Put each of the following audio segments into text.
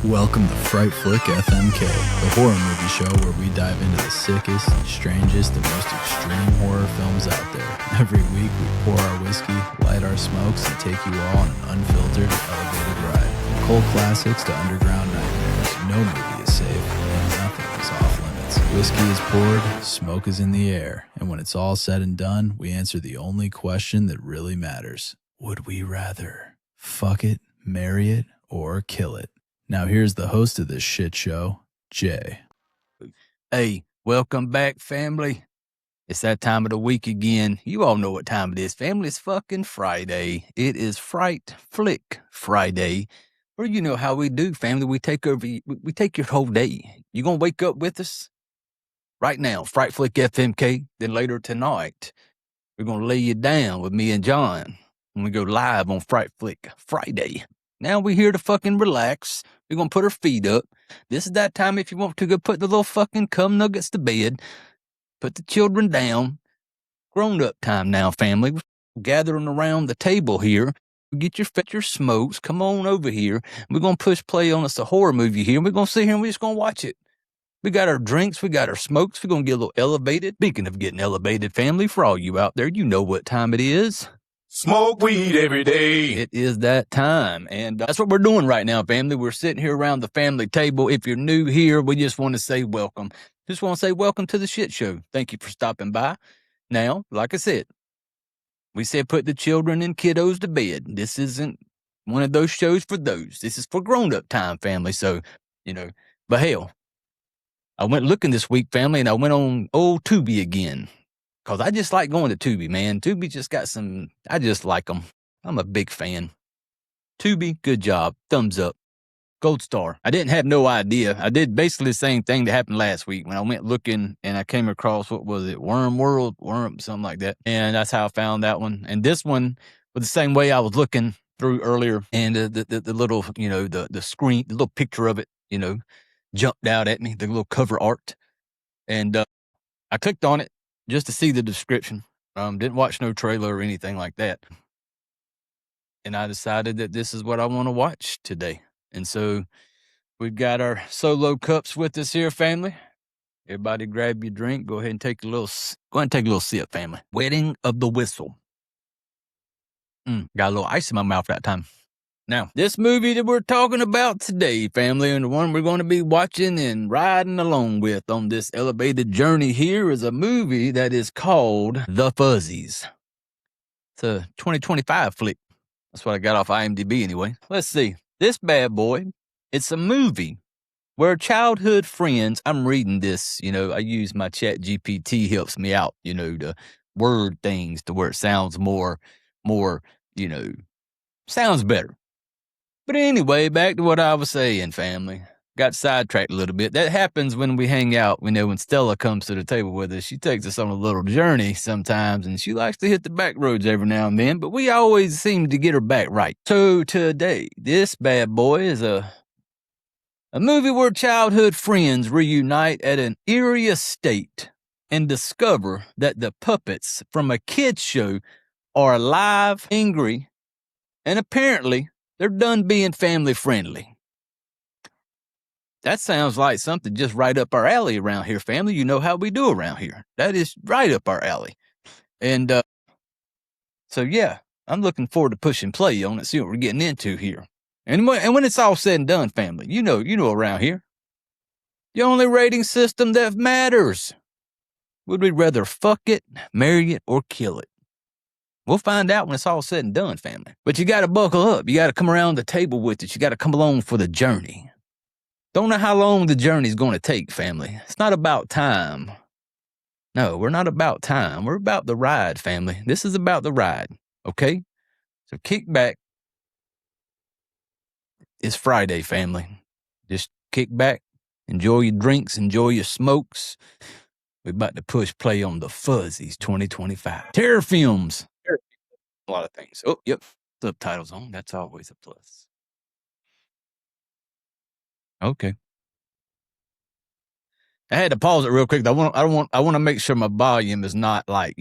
Welcome to Fright Flick FMK, the horror movie show where we dive into the sickest, strangest, and most extreme horror films out there. Every week we pour our whiskey, light our smokes, and take you all on an unfiltered, elevated ride. From cult classics to underground nightmares, no movie is safe, and nothing is off limits. Whiskey is poured, smoke is in the air, and when it's all said and done, we answer the only question that really matters. Would we rather fuck it, marry it, or kill it? Now here's the host of this shit show, Jay. Hey, welcome back, family. It's that time of the week again. You all know what time it is, family. It's fucking Friday. It is Fright Flick Friday. Or you know how we do, family. We take your whole day. You gonna wake up with us? Right now, Fright Flick FMK. Then later tonight, we're gonna lay you down with me and John when we go live on Fright Flick Friday. Now we're here to fucking relax. We're going to put our feet up. This is that time if you want to go put the little fucking cum nuggets to bed. Put the children down. Grown-up time now, family. We're gathering around the table here. Get your smokes. Come on over here. We're going to push play on us a horror movie here. We're going to sit here and we're just going to watch it. We got our drinks. We got our smokes. We're going to get a little elevated. Speaking of getting elevated, family, for all you out there, you know what time it is. Smoke weed every day. It is that time, and that's what we're doing right now, family. We're sitting here around the family table. If you're new here, we just want to say welcome. Just want to say welcome to the shit show. Thank you for stopping by. Now, like I said, we said put the children and kiddos to bed. This isn't one of those shows for those. This is for grown-up time, family. So, but hell, I went looking this week, family, and I went on old Tubi again. Because I just like going to Tubi, man. Tubi just got I just like them. I'm a big fan. Tubi, good job. Thumbs up. Gold star. I didn't have no idea. I did basically the same thing that happened last week when I went looking and I came across, what was it? Worm, something like that. And that's how I found that one. And this one was the same way I was looking through earlier. And the little, the screen, the little picture of it, jumped out at me, the little cover art. And I clicked on it just to see the description. Didn't watch no trailer or anything like that. And I decided that this is what I want to watch today. And so we've got our solo cups with us here, family. Everybody grab your drink. Go ahead and take a little sip, family. Wedding of the Whistle. Got a little ice in my mouth that time. Now, this movie that we're talking about today, family, and the one we're going to be watching and riding along with on this elevated journey here is a movie that is called The Fuzzies. It's a 2025 flick. That's what I got off IMDb anyway. Let's see. This bad boy, it's a movie where childhood friends, I'm reading this, I use my chat GPT, helps me out, to word things to where it sounds more, sounds better. But anyway, back to what I was saying, family. Got sidetracked a little bit. That happens when we hang out. When Stella comes to the table with us, she takes us on a little journey sometimes, and she likes to hit the back roads every now and then, but we always seem to get her back right. So today, this bad boy is a movie where childhood friends reunite at an eerie estate and discover that the puppets from a kid's show are alive, angry, and apparently they're done being family friendly. That sounds like something just right up our alley around here, family. You know how we do around here. That is right up our alley. And so, yeah, I'm looking forward to pushing play on it, see what we're getting into here. And when it's all said and done, family, you know around here, the only rating system that matters. Would we rather fuck it, marry it, or kill it? We'll find out when it's all said and done, family. But you got to buckle up. You got to come around the table with it. You got to come along for the journey. Don't know how long the journey's going to take, family. It's not about time. No, we're not about time. We're about the ride, family. This is about the ride, okay? So kick back. It's Friday, family. Just kick back. Enjoy your drinks. Enjoy your smokes. We're about to push play on The Fuzzies 2025. Terror films. A lot of things. Oh, yep. Subtitles on. That's always a plus. Okay. I had to pause it real quick. I want to make sure my volume is not like,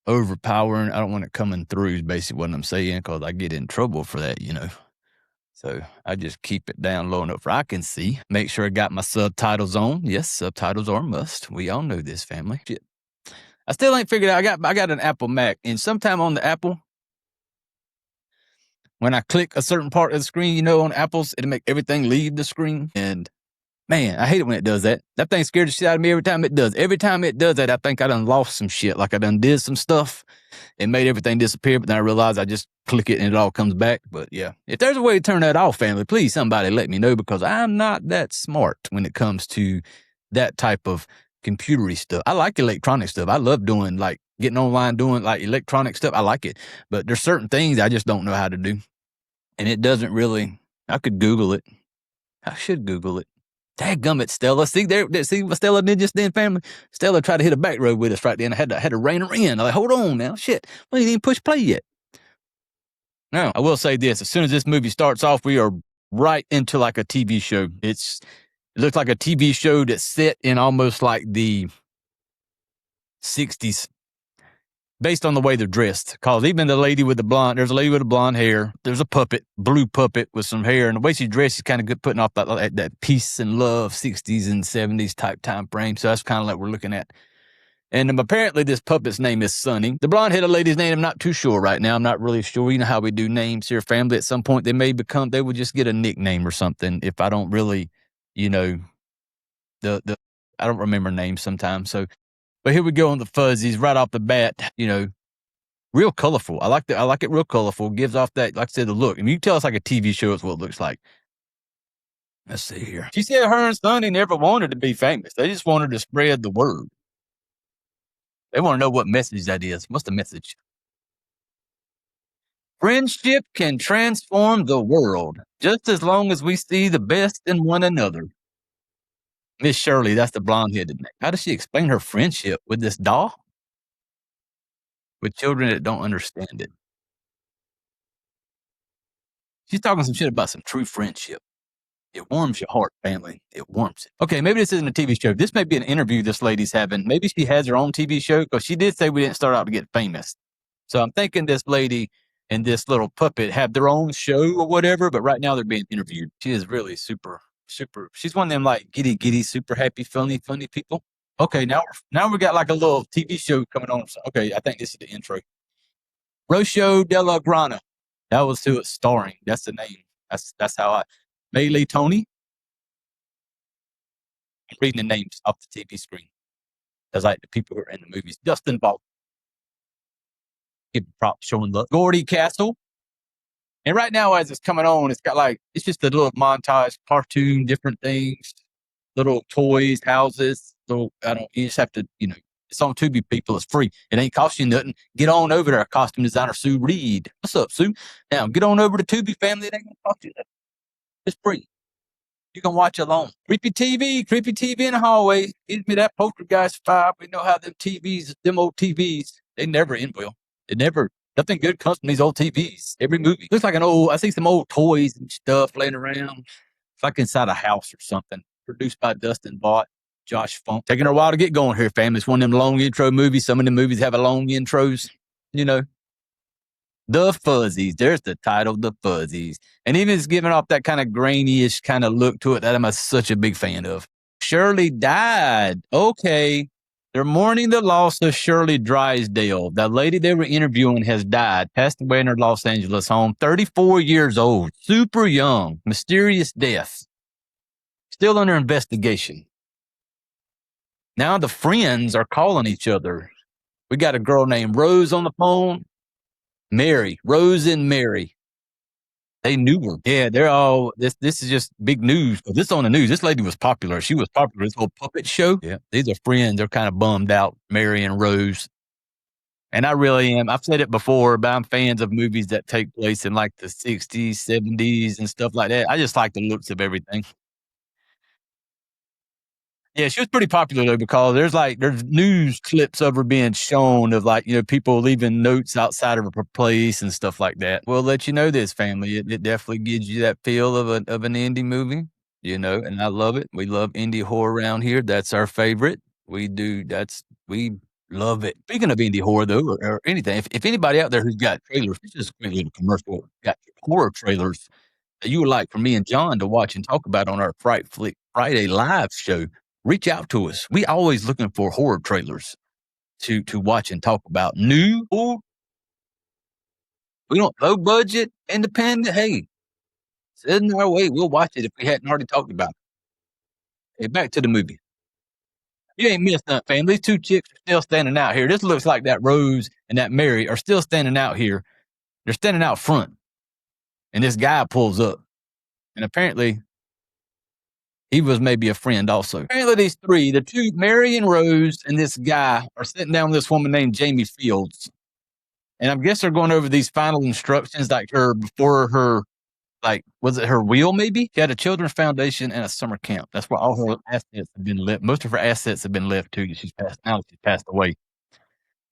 overpowering. I don't want it coming through is basically what I'm saying, because I get in trouble for that, So I just keep it down low enough where I can see. Make sure I got my subtitles on. Yes, subtitles are a must. We all know this, family. Shit. I still ain't figured out. I got an Apple Mac, and sometime on the Apple, when I click a certain part of the screen, you know, on Apples, it'll make everything leave the screen. And man, I hate it when it does that. That thing scares the shit out of me every time it does. Every time it does that, I think I done lost some shit. Like I done did some stuff and made everything disappear, but then I realize I just click it and it all comes back. But yeah, if there's a way to turn that off, family, please somebody let me know, because I'm not that smart when it comes to that type of computery stuff. I like electronic stuff. I love doing, like, getting online, doing like electronic stuff. I like it, but there's certain things I just don't know how to do. And it doesn't really, I could Google it. I should Google it. Dadgummit, Stella. See what Stella did just then, family? Stella tried to hit a back road with us right then. I had to rein her in. I'm like, hold on now. Shit. We ain't even push play yet. Now, I will say this. As soon as this movie starts off, we are right into like a TV show. It looks like a TV show that's set in almost like the 60s. Based on the way they're dressed. Because even there's a lady with the blonde hair. There's a puppet, blue puppet with some hair. And the way she's dressed is kind of good, putting off that peace and love 60s and 70s type time frame. So that's kind of like we're looking at. And apparently this puppet's name is Sunny. The blonde-headed lady's name, I'm not too sure right now. I'm not really sure. You know how we do names here, family. At some point, they would just get a nickname or something if I don't really, you know, I don't remember names sometimes. So, but here we go on the Fuzzies right off the bat, you know, real colorful. I like it real colorful. Gives off that, like I said, the look. I mean, you can tell it's like a TV show is what it looks like. Let's see here. She said her and Sonny never wanted to be famous. They just wanted to spread the word. They want to know what message that is. What's the message? Friendship can transform the world just as long as we see the best in one another. Miss Shirley, that's the blonde-headed name. How does she explain her friendship with this doll? With children that don't understand it. She's talking some shit about some true friendship. It warms your heart, family. It warms it. Okay, maybe this isn't a TV show. This may be an interview this lady's having. Maybe she has her own TV show, because she did say we didn't start out to get famous. So I'm thinking this lady and this little puppet have their own show or whatever, but right now they're being interviewed. She is really super. She's one of them like giddy, super happy, funny people. Okay, now we got like a little TV show coming on. Okay, I think this is the intro. Rocio della Grana. That was who it's starring. That's the name. That's how Bailey Tony. I'm reading the names off the TV screen. That's like the people who are in the movies. Dustin Ball. Give props, showing love. Gordy Castle. And right now, as it's coming on, it's got like, it's just a little montage, cartoon, different things, little toys, houses. You just have to, you know, it's on Tubi, people. It's free. It ain't cost you nothing. Get on over there, costume designer Sue Reed. What's up, Sue? Now, get on over to Tubi, family. It ain't going to cost you nothing. It's free. You can watch alone. Creepy TV in the hallway. Gives me that Poltergeist vibe. We know how them old TVs, they never end well. Nothing good comes from these old TVs. Every movie. Looks like I see some old toys and stuff laying around. It's like inside a house or something. Produced by Dustin Bott, Josh Funk. Taking a while to get going here, family. It's one of them long intro movies. Some of the movies have a long intros, you know. The Fuzzies. There's the title, The Fuzzies. And even it's giving off that kind of grainy-ish kind of look to it that I'm such a big fan of. Shirley died. Okay. They're mourning the loss of Shirley Drysdale. The lady they were interviewing has died, passed away in her Los Angeles home, 34 years old, super young, mysterious death. Still under investigation. Now the friends are calling each other. We got a girl named Rose on the phone. Rose and Mary. They knew her. Yeah, they're all, this is just big news. This is on the news. This lady was popular. She was popular. This whole puppet show. Yeah, these are friends. They're kind of bummed out, Mary and Rose. And I really am. I've said it before, but I'm fans of movies that take place in like the 60s, 70s and stuff like that. I just like the looks of everything. Yeah, she was pretty popular though, because there's news clips of her being shown of like, you know, people leaving notes outside of her place and stuff like that. We'll let you know this, family. It definitely gives you that feel of an indie movie, you know, and I love it. We love indie horror around here. That's our favorite. We love it. Speaking of indie horror though, or anything, if anybody out there who's got trailers, it's just a quick little commercial, got horror trailers. that you would like for me and John to watch and talk about on our Fright Flick Friday live show, reach out to us. We always looking for horror trailers to watch and talk about. New, old, we don't low budget, independent. Hey, send our way. We'll watch it if we hadn't already talked about it. Hey, back to the movie. You ain't missed nothing, fam. These two chicks are still standing out here. This looks like that Rose and that Mary are still standing out here. They're standing out front. And this guy pulls up. And apparently, he was maybe a friend also. Apparently, these three, the two, Mary and Rose and this guy, are sitting down with this woman named Jamie Fields. And I guess they're going over these final instructions, like her before her, like, was it her will maybe? She had a children's foundation and a summer camp. That's where all her assets have been left. Most of her assets have been left too. She's passed away.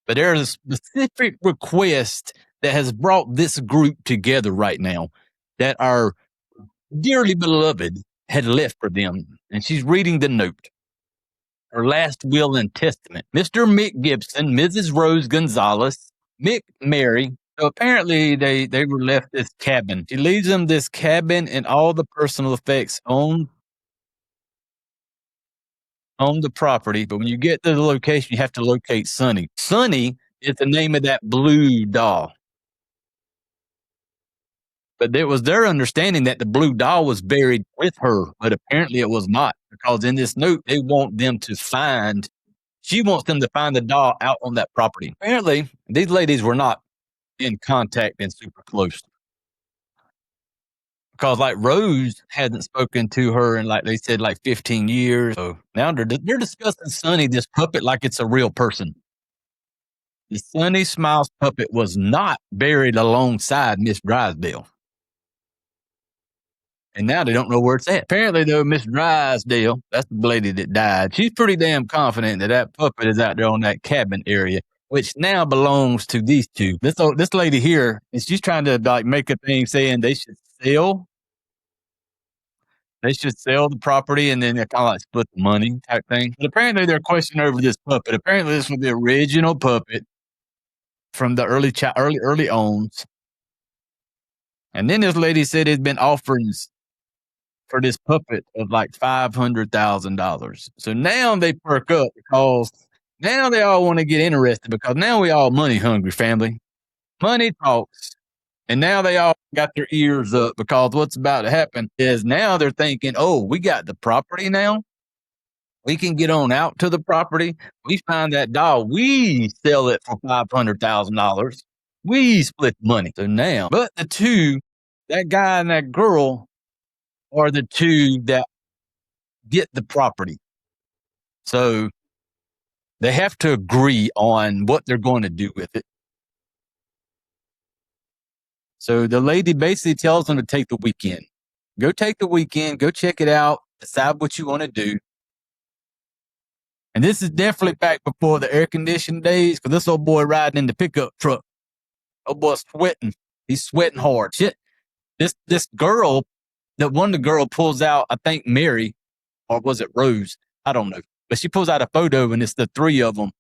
But there's a specific request that has brought this group together right now that our dearly beloved had left for them. And she's reading the note. Her last will and testament. Mr. Mick Gibson, Mrs. Rose Gonzalez, Mick Mary. So apparently they were left this cabin. She leaves them this cabin and all the personal effects on the property. But when you get to the location, you have to locate Sonny. Sonny is the name of that blue doll. But it was their understanding that the blue doll was buried with her, but apparently it was not, because in this note, she wants them to find the doll out on that property. Apparently, these ladies were not in contact and super close. Because like Rose hadn't spoken to her in, like they said, like 15 years. So now they're discussing Sonny, this puppet, like it's a real person. The Sonny Smiles puppet was not buried alongside Miss Drysdale. And now they don't know where it's at. Apparently, though, Miss Drysdale, that's the lady that died, she's pretty damn confident that puppet is out there on that cabin area, which now belongs to these two. This lady here, and she's trying to like make a thing saying they should sell the property and then they kind of like split the money type thing. But apparently, they're questioning over this puppet. Apparently, this was the original puppet from the early owns. And then this lady said there's been offerings for this puppet of like $500,000. So now they perk up because now they all want to get interested, because now we all money hungry, family. Money talks. And now they all got their ears up, because what's about to happen is now they're thinking, oh, we got the property now. We can get on out to the property. We find that doll. We sell it for $500,000. We split money. So now, but the two, that guy and that girl, are the two that get the property. So they have to agree on what they're going to do with it. So the lady basically tells them to take the weekend. Go take the weekend, go check it out, decide what you want to do. And this is definitely back before the air conditioned days, because this old boy riding in the pickup truck. Old boy sweating. He's sweating hard. Shit. This girl, that one, the girl pulls out, I think Mary, or was it Rose? I don't know. But she pulls out a photo and it's the three of them.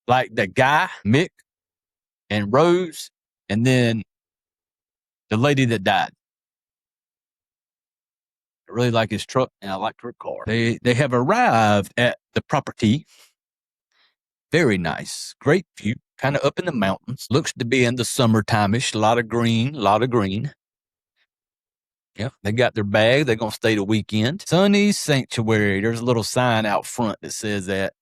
Like the guy, Mick, and Rose, and then the lady that died. I really like his truck and I like her car. They have arrived at the property. Very nice. Great view. Kind of up in the mountains. Looks to be in the summertime-ish. A lot of green. Yep, they got their bag. They're going to stay the weekend. Sonny's Sanctuary. There's a little sign out front that says that.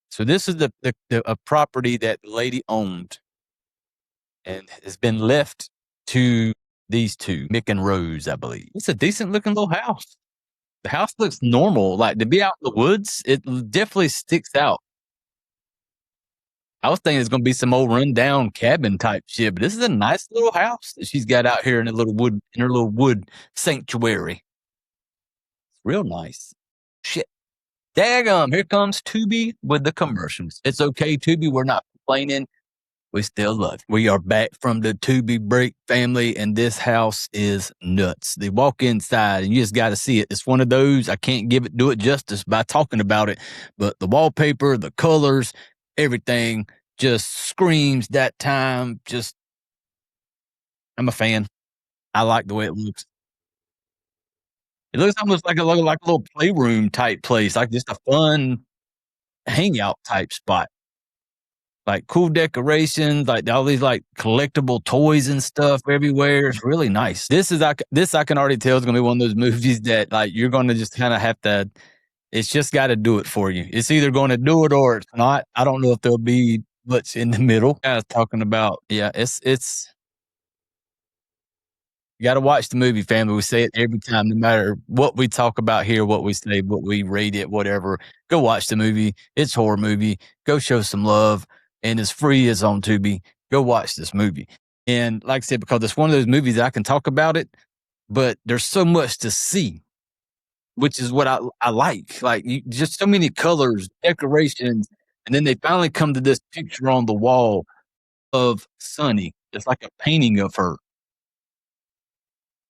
So this is a property that the lady owned and has been left to these two, Mick and Rose, I believe. It's a decent looking little house. The house looks normal. Like, to be out in the woods, it definitely sticks out. I was thinking it's going to be some old rundown cabin type shit, but this is a nice little house that she's got out here in her little wood sanctuary. It's real nice. Shit. Daggum, here comes Tubi with the commercials. It's okay, Tubi. We're not complaining. We still love you. We are back from the Tubi break, family, and this house is nuts. They walk inside and you just got to see it. It's one of those, I can't do it justice by talking about it, but the wallpaper, the colors, everything just screams that time. Just I'm a fan. I like the way it looks. It looks almost like a little playroom type place, like just a fun hangout type spot. Like cool decorations, like all these like collectible toys and stuff everywhere. It's really nice. This I can already tell is gonna be one of those movies that like you're gonna just kind of have to. It's just got to do it for you. It's either going to do it or it's not. I don't know if there'll be much in the middle. Guys talking about it's you got to watch the movie, family. We say it every time, no matter what we talk about here, what we say, what we rate it, whatever. Go watch the movie. It's a horror movie. Go show some love. And it's free. It's on Tubi. Go watch this movie. And like I said, because it's one of those movies that I can talk about it, but there's so much to see, which is what I like. Like just so many colors, decorations. And then they finally come to this picture on the wall of Sunny. It's like a painting of her.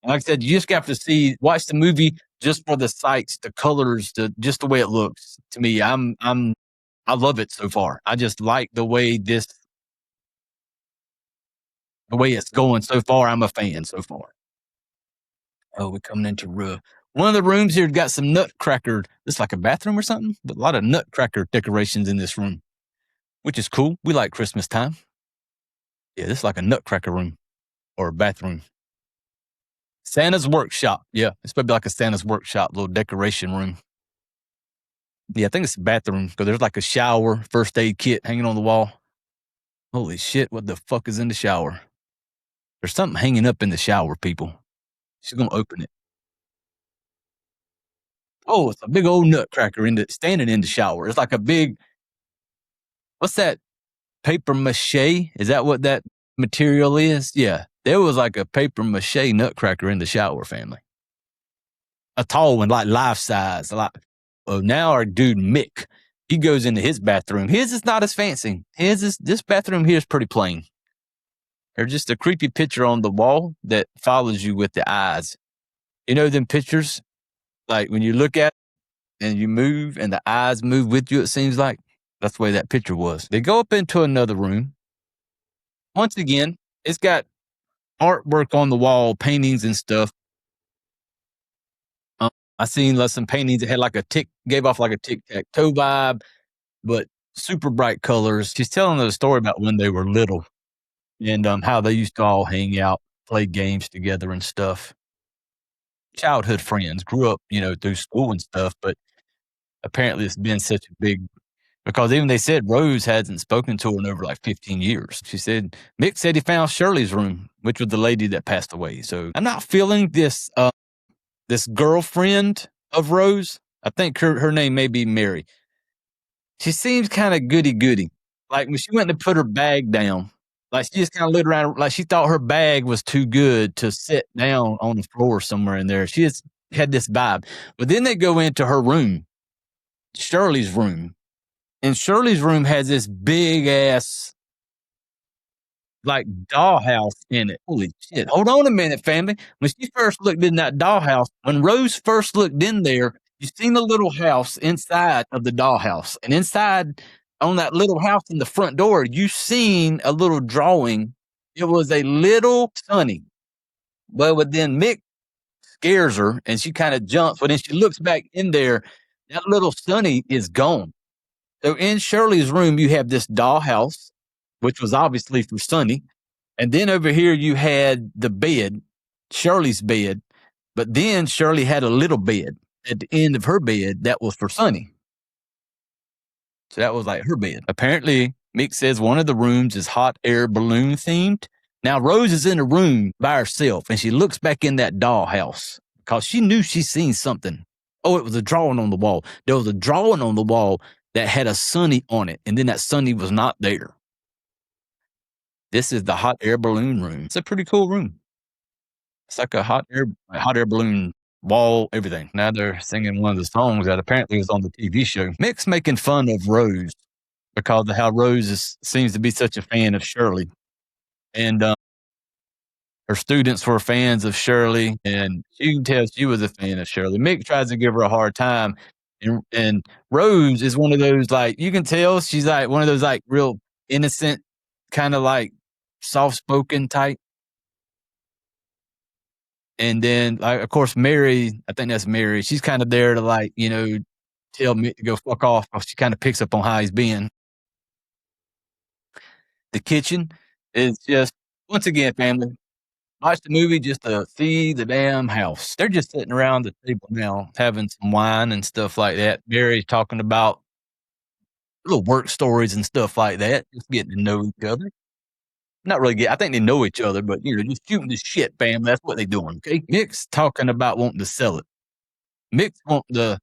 And like I said, you just got to watch the movie just for the sights, the colors, just the way it looks. To me, I love it so far. I just like the way it's going so far. I'm a fan so far. Oh, we're coming into one of the rooms here got some nutcracker. It's like a bathroom or something, but a lot of nutcracker decorations in this room, which is cool. We like Christmas time. Yeah, this is like a nutcracker room or a bathroom. Santa's workshop. Yeah, it's probably like a Santa's workshop, little decoration room. Yeah, I think it's a bathroom because there's like a shower, first aid kit hanging on the wall. Holy shit, what the fuck is in the shower? There's something hanging up in the shower, people. She's going to open it. Oh, it's a big old nutcracker standing in the shower. It's like a big, what's that? Paper mache? Is that what that material is? Yeah. There was like a paper mache nutcracker in the shower, family. A tall one, like life size. Now our dude Mick, he goes into his bathroom. His is not as fancy. This bathroom here is pretty plain. There's just a creepy picture on the wall that follows you with the eyes. You know them pictures? Like when you look at it and you move and the eyes move with you, it seems like. That's the way that picture was. They go up into another room. Once again, it's got artwork on the wall, paintings and stuff. I seen some paintings that had gave off like a tic-tac-toe vibe, but super bright colors. She's telling a story about when they were little and how they used to all hang out, play games together and stuff. Childhood friends, grew up, through school and stuff, but apparently it's been such a big, because even they said Rose hasn't spoken to her in over like 15 years. She said, Mick said he found Shirley's room, which was the lady that passed away. So I'm not feeling this girlfriend of Rose. I think her name may be Mary. She seems kind of goody-goody. Like when she went to put her bag down, like she just kind of looked around like she thought her bag was too good to sit down on the floor somewhere in there. She just had this vibe. But then they go into her room, Shirley's room. And Shirley's room has this big ass like dollhouse in it. Holy shit. Hold on a minute, family. When she first looked in that dollhouse, when Rose first looked in there, you seen the little house inside of the dollhouse. And inside on that little house in the front door, you seen a little drawing. It was a little Sunny. But then Mick scares her and she kind of jumps. But then she looks back in there. That little Sunny is gone. So in Shirley's room, you have this dollhouse, which was obviously for Sunny. And then over here, you had the bed, Shirley's bed. But then Shirley had a little bed at the end of her bed that was for Sunny. So that was like her bed. Apparently, Mick says one of the rooms is hot air balloon themed. Now, Rose is in a room by herself, and she looks back in that dollhouse because she knew she seen something. Oh, it was a drawing on the wall. There was a drawing on the wall that had a Sunny on it, and then that Sunny was not there. This is the hot air balloon room. It's a pretty cool room. It's like a hot air balloon wall, everything. Now they're singing one of the songs that apparently was on the TV show. Mick's making fun of Rose because of how Rose seems to be such a fan of Shirley. And her students were fans of Shirley, and you can tell she was a fan of Shirley. Mick tries to give her a hard time. And Rose is one of those, like, you can tell she's like one of those, like, real innocent, kind of like soft-spoken type. And then, like, of course, Mary, I think that's Mary. She's kind of there to, like, tell Mick to go fuck off. She kind of picks up on how he's being. The kitchen is just, once again, family, watch the movie just to see the damn house. They're just sitting around the table now, having some wine and stuff like that. Mary's talking about little work stories and stuff like that, just getting to know each other. Not really I think they know each other, but, just shooting the shit, fam. That's what they doing, okay? Mick's talking about wanting to sell it. Mick's wanting to,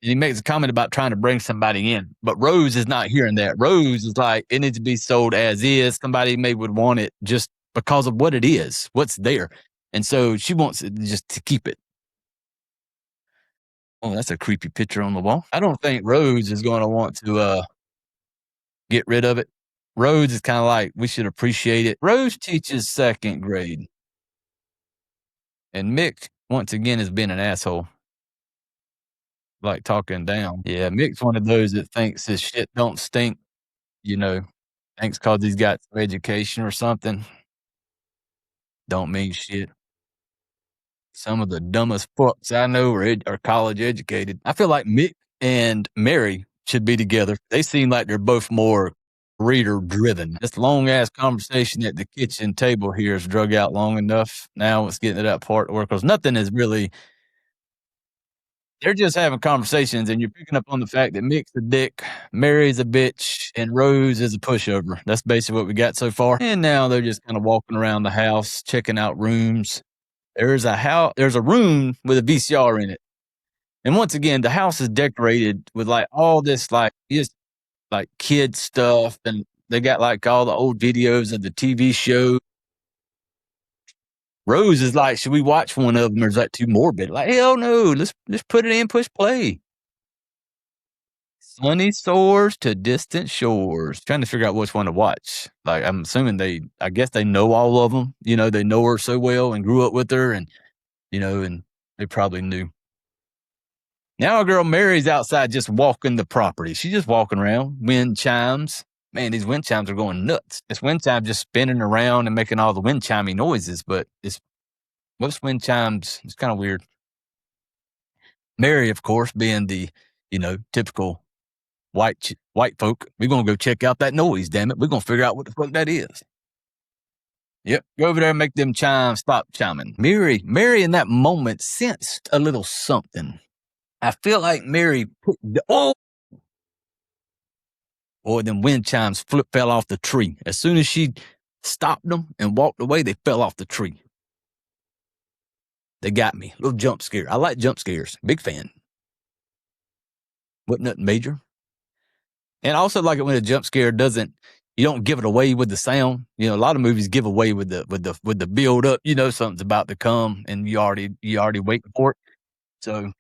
and he makes a comment about trying to bring somebody in, but Rose is not hearing that. Rose is like, it needs to be sold as is. Somebody maybe would want it just because of what it is, what's there. And so she wants it just to keep it. Oh, that's a creepy picture on the wall. I don't think Rose is going to want to get rid of it. Rose is kind of like, we should appreciate it. Rose teaches second grade. And Mick, once again, has been an asshole. Like talking down. Yeah, Mick's one of those that thinks his shit don't stink, thinks because he's got some education or something. Don't mean shit. Some of the dumbest fucks I know are college educated. I feel like Mick and Mary should be together. They seem like they're both more reader driven. This long ass conversation at the kitchen table here is drug out long enough. Now it's getting to that part where, because nothing is really, they're just having conversations, and you're picking up on the fact that Mick's a dick, Mary's a bitch, and Rose is a pushover. That's basically what we got so far. And now they're just kind of walking around the house, checking out rooms. There's a room with a VCR in it. And once again, the house is decorated with like all this just like kid stuff, and they got like all the old videos of the TV show. Rose is like, should we watch one of them, or is that too morbid? Like, hell no, let's put it in, push play. Sunny shores to distant shores. Trying to figure out which one to watch. Like, I'm assuming I guess they know all of them. They know her so well and grew up with her, and and they probably knew. Now our girl Mary's outside just walking the property. She's just walking around. Wind chimes. Man, these wind chimes are going nuts. This wind chime just spinning around and making all the wind chimey noises, but most wind chimes, it's kind of weird. Mary, of course, being the, typical white folk, we're going to go check out that noise, damn it. We're going to figure out what the fuck that is. Yep, go over there and make them chimes stop chiming. Mary in that moment sensed a little something. I feel like Mary them wind chimes fell off the tree. As soon as she stopped them and walked away, they fell off the tree. They got me. Little jump scare. I like jump scares. Big fan. Wasn't nothing major. And I also like it when a jump scare you don't give it away with the sound. A lot of movies give away with the build up. Something's about to come, and you already waiting for it. So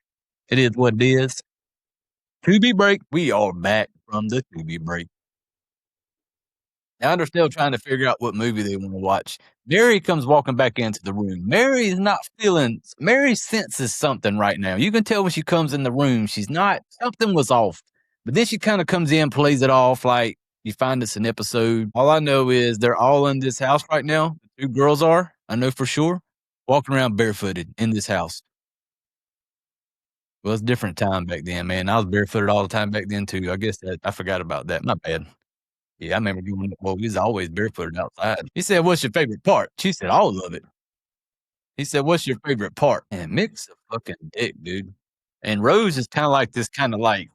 it is what it is. Tubi break. We are back from the Tubi break. Now they're still trying to figure out what movie they want to watch. Mary comes walking back into the room. Mary senses something right now. You can tell when she comes in the room, something was off. But then she kind of comes in, plays it off like you find us an episode. All I know is they're all in this house right now. The two girls are, I know for sure, walking around barefooted in this house. Well, it's a different time back then, man. I was barefooted all the time back then too. I guess I forgot about that. Not bad. Yeah, I remember we was always barefooted outside. He said, what's your favorite part? She said, all of it. He said, what's your favorite part? And Mick's a fucking dick, dude. And Rose is kind of like this kind of like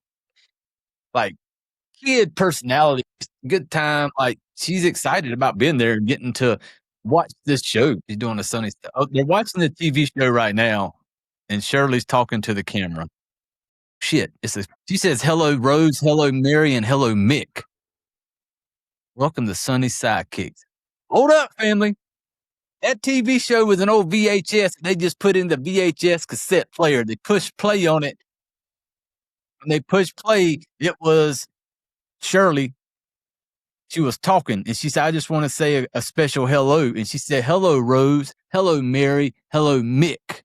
kid personality, good time. Like, she's excited about being there and getting to watch this show. She's doing a Sunny stuff. Oh, they're watching the TV show right now, and Shirley's talking to the camera. Shit. She says, hello, Rose, hello, Mary, and hello, Mick. Welcome to Sunny Sidekicks. Hold up, family. That TV show was an old VHS. They just put in the VHS cassette player. They pushed play on it. When they pushed play, it was Shirley. She was talking, and she said, I just want to say a special hello. And she said, hello, Rose. Hello, Mary. Hello, Mick.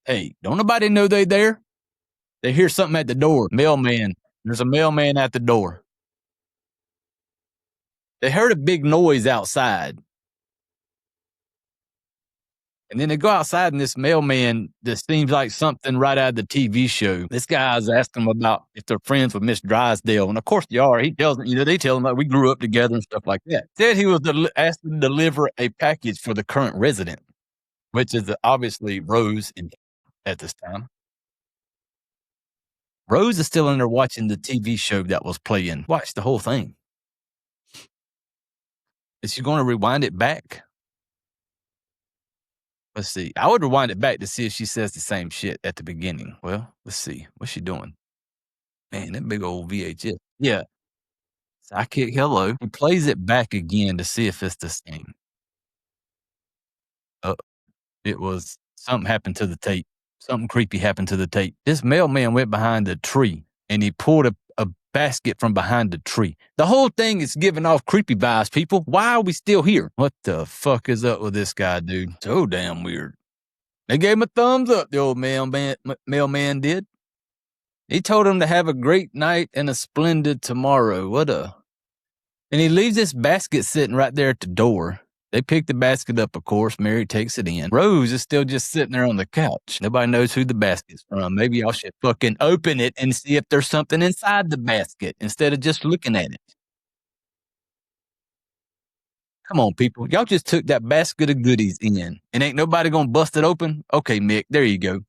Hey, don't nobody know they there? They hear something at the door. Mailman. There's a mailman at the door. They heard a big noise outside. And then they go outside, and this mailman that seems like something right out of the TV show. This guy's asking them about if they're friends with Miss Drysdale. And of course they are. He tells them, they tell him like we grew up together and stuff like that. Said he was asked to deliver a package for the current resident, which is obviously Rose at this time. Rose is still in there watching the TV show that was playing. Watch the whole thing. Is she going to rewind it back? Let's see. I would rewind it back to see if she says the same shit at the beginning. Well, let's see. What's she doing? Man, that big old VHS. Yeah. Sidekick, hello. He plays it back again to see if it's the same. It was something happened to the tape. Something creepy happened to the tape. This mailman went behind the tree and he pulled a basket from behind the tree. The whole thing is giving off creepy vibes, people. Why are we still here? What the fuck is up with this guy, dude? So damn weird. They gave him a thumbs up, the old mailman did. He told him to have a great night and a splendid tomorrow. And he leaves this basket sitting right there at the door. They pick the basket up, of course. Mary takes it in. Rose is still just sitting there on the couch. Nobody knows who the basket's from. Maybe y'all should fucking open it and see if there's something inside the basket instead of just looking at it. Come on, people. Y'all just took that basket of goodies in and ain't nobody gonna bust it open? Okay, Mick, there you go.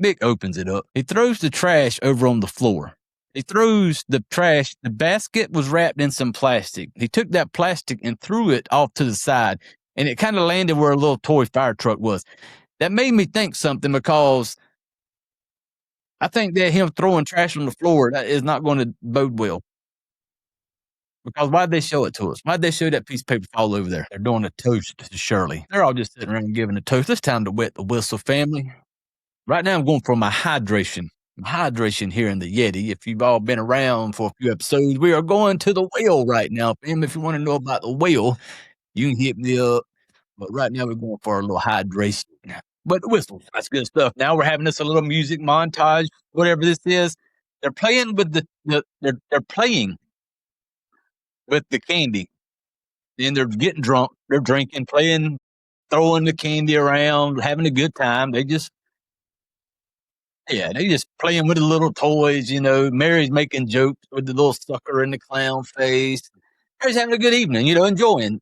Mick opens it up. He throws the trash over on the floor. He throws the trash. The basket was wrapped in some plastic. He took that plastic and threw it off to the side, and it kind of landed where a little toy fire truck was. That made me think something because I think that him throwing trash on the floor that is not going to bode well. Because why'd they show it to us? Why'd they show that piece of paper fall over there? They're doing a toast to Shirley. They're all just sitting around giving a toast. It's time to wet the whistle, family. Right now I'm going for my hydration. Hydration here in the Yeti. If you've all been around for a few episodes, we are going to the whale right now. Fam, if you want to know about the whale, you can hit me up. But right now we're going for a little hydration. But the whistle, that's good stuff. Now we're having this a little music montage, whatever this is. They're playing with they're playing with the candy. And they're getting drunk. They're drinking, playing, throwing the candy around, having a good time. They just playing with the little toys, Mary's making jokes with the little sucker in the clown face. Mary's having a good evening, enjoying.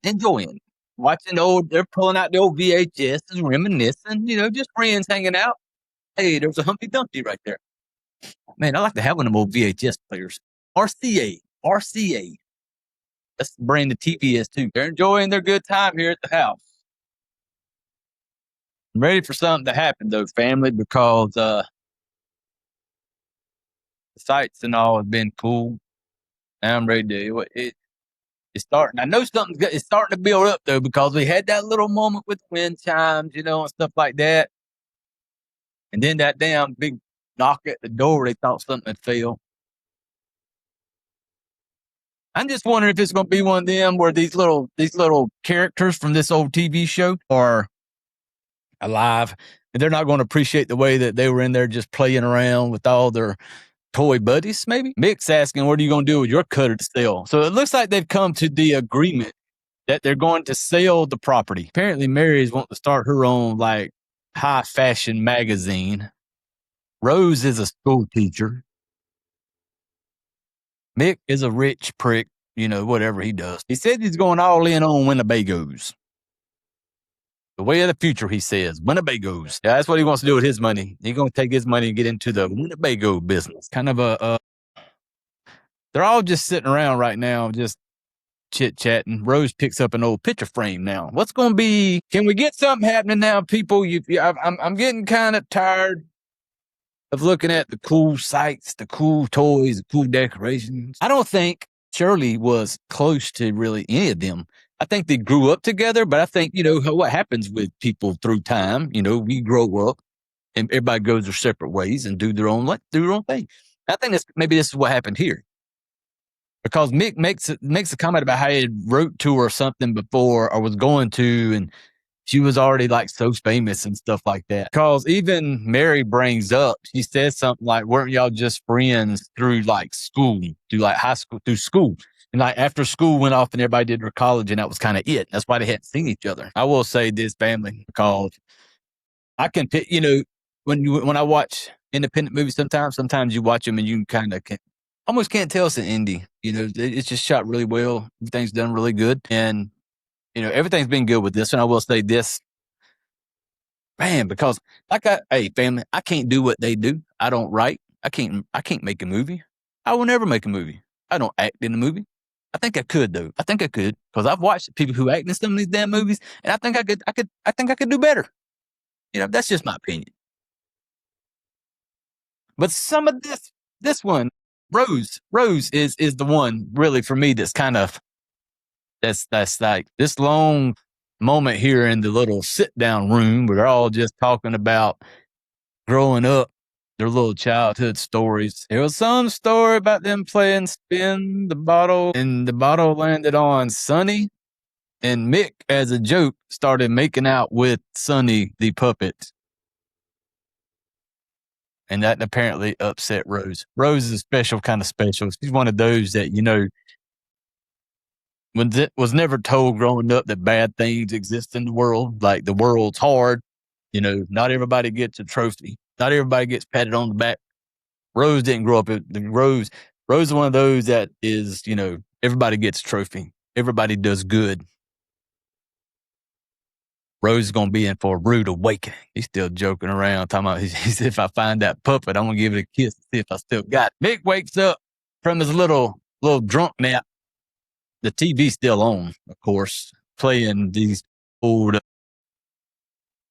Watching they're pulling out the old VHS and reminiscing, just friends hanging out. Hey, there's a Humpty Dumpty right there. Man, I like to have one of them old VHS players. RCA. That's the brand of TVS too. They're enjoying their good time here at the house. I'm ready for something to happen though, family, because the sights and all have been cool. Now I'm ready to it's starting. I know it's starting to build up though, because we had that little moment with wind chimes, and stuff like that. And then that damn big knock at the door, they thought something had failed. I'm just wondering if it's going to be one of them where these little characters from this old TV show are alive, and they're not going to appreciate the way that they were in there just playing around with all their toy buddies, maybe. Mick's asking, what are you going to do with your cutter to sell? So it looks like they've come to the agreement that they're going to sell the property. Apparently Mary's wanting to start her own high fashion magazine. Rose is a school teacher. Mick is a rich prick, whatever he does. He said he's going all in on Winnebagos. The way of the future, he says. Winnebagos. Yeah, that's what he wants to do with his money. He's going to take his money and get into the Winnebago business. Kind of they're all just sitting around right now, just chit-chatting. Rose picks up an old picture frame now. What's going to be, can we get something happening now, people? I'm getting kind of tired of looking at the cool sights, the cool toys, the cool decorations. I don't think Shirley was close to really any of them. I think they grew up together, but I think, what happens with people through time, we grow up and everybody goes their separate ways and do their own thing. I think maybe this is what happened here. Because Mick makes a comment about how he wrote to her something before or was going to, and she was already so famous and stuff like that. Because even Mary brings up, she says something like, weren't y'all just friends through school, through high school, through school? And after school went off and everybody did their college and that was kind of it. That's why they hadn't seen each other. I will say this, family, because I can pick, when I watch independent movies, sometimes you watch them and you kind of almost can't tell it's an indie. It's just shot really well. Everything's done really good, and everything's been good with this. And I will say this, man, because hey family, I can't do what they do. I don't write. I can't make a movie. I will never make a movie. I don't act in a movie. I think I could though. I think I could because I've watched people who act in some of these damn movies, and I think I could do better. That's just my opinion. But some of this one, Rose is the one really for me that's kind of that's like this long moment here in the little sit down room where they're all just talking about growing up, their little childhood stories. There was some story about them playing spin the bottle, and the bottle landed on Sonny, and Mick, as a joke, started making out with Sonny the puppet. And that apparently upset Rose. Rose is a special kind of special. She's one of those that, was never told growing up that bad things exist in the world. Like the world's hard. Not everybody gets a trophy. Not everybody gets patted on the back. Rose didn't grow up. Rose is one of those that is, everybody gets a trophy. Everybody does good. Rose is going to be in for a rude awakening. He's still joking around, talking about, he said, if I find that puppet, I'm going to give it a kiss to see if I still got it. Mick wakes up from his little drunk nap. The TV's still on, of course, playing these old,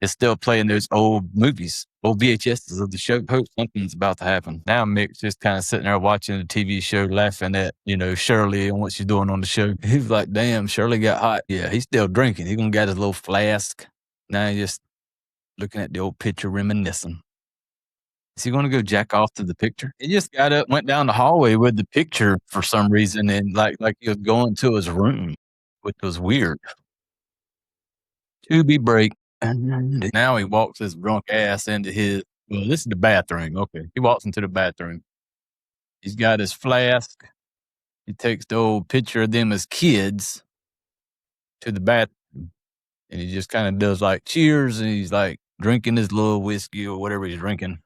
it's still playing those old movies, old VHSs of the show. Hope something's about to happen. Now Mick's just kind of sitting there watching the TV show, laughing at, Shirley and what she's doing on the show. He's like, damn, Shirley got hot. Yeah, he's still drinking. He's going to get his little flask. Now he's just looking at the old picture, reminiscing. Is he going to go jack off to the picture? He just got up, went down the hallway with the picture for some reason, and like he was going to his room, which was weird. To be break. And now he walks his drunk ass into this is the bathroom. Okay. He walks into the bathroom. He's got his flask. He takes the old picture of them as kids to the bathroom. And he just kind of does like cheers, and he's like drinking his little whiskey or whatever he's drinking.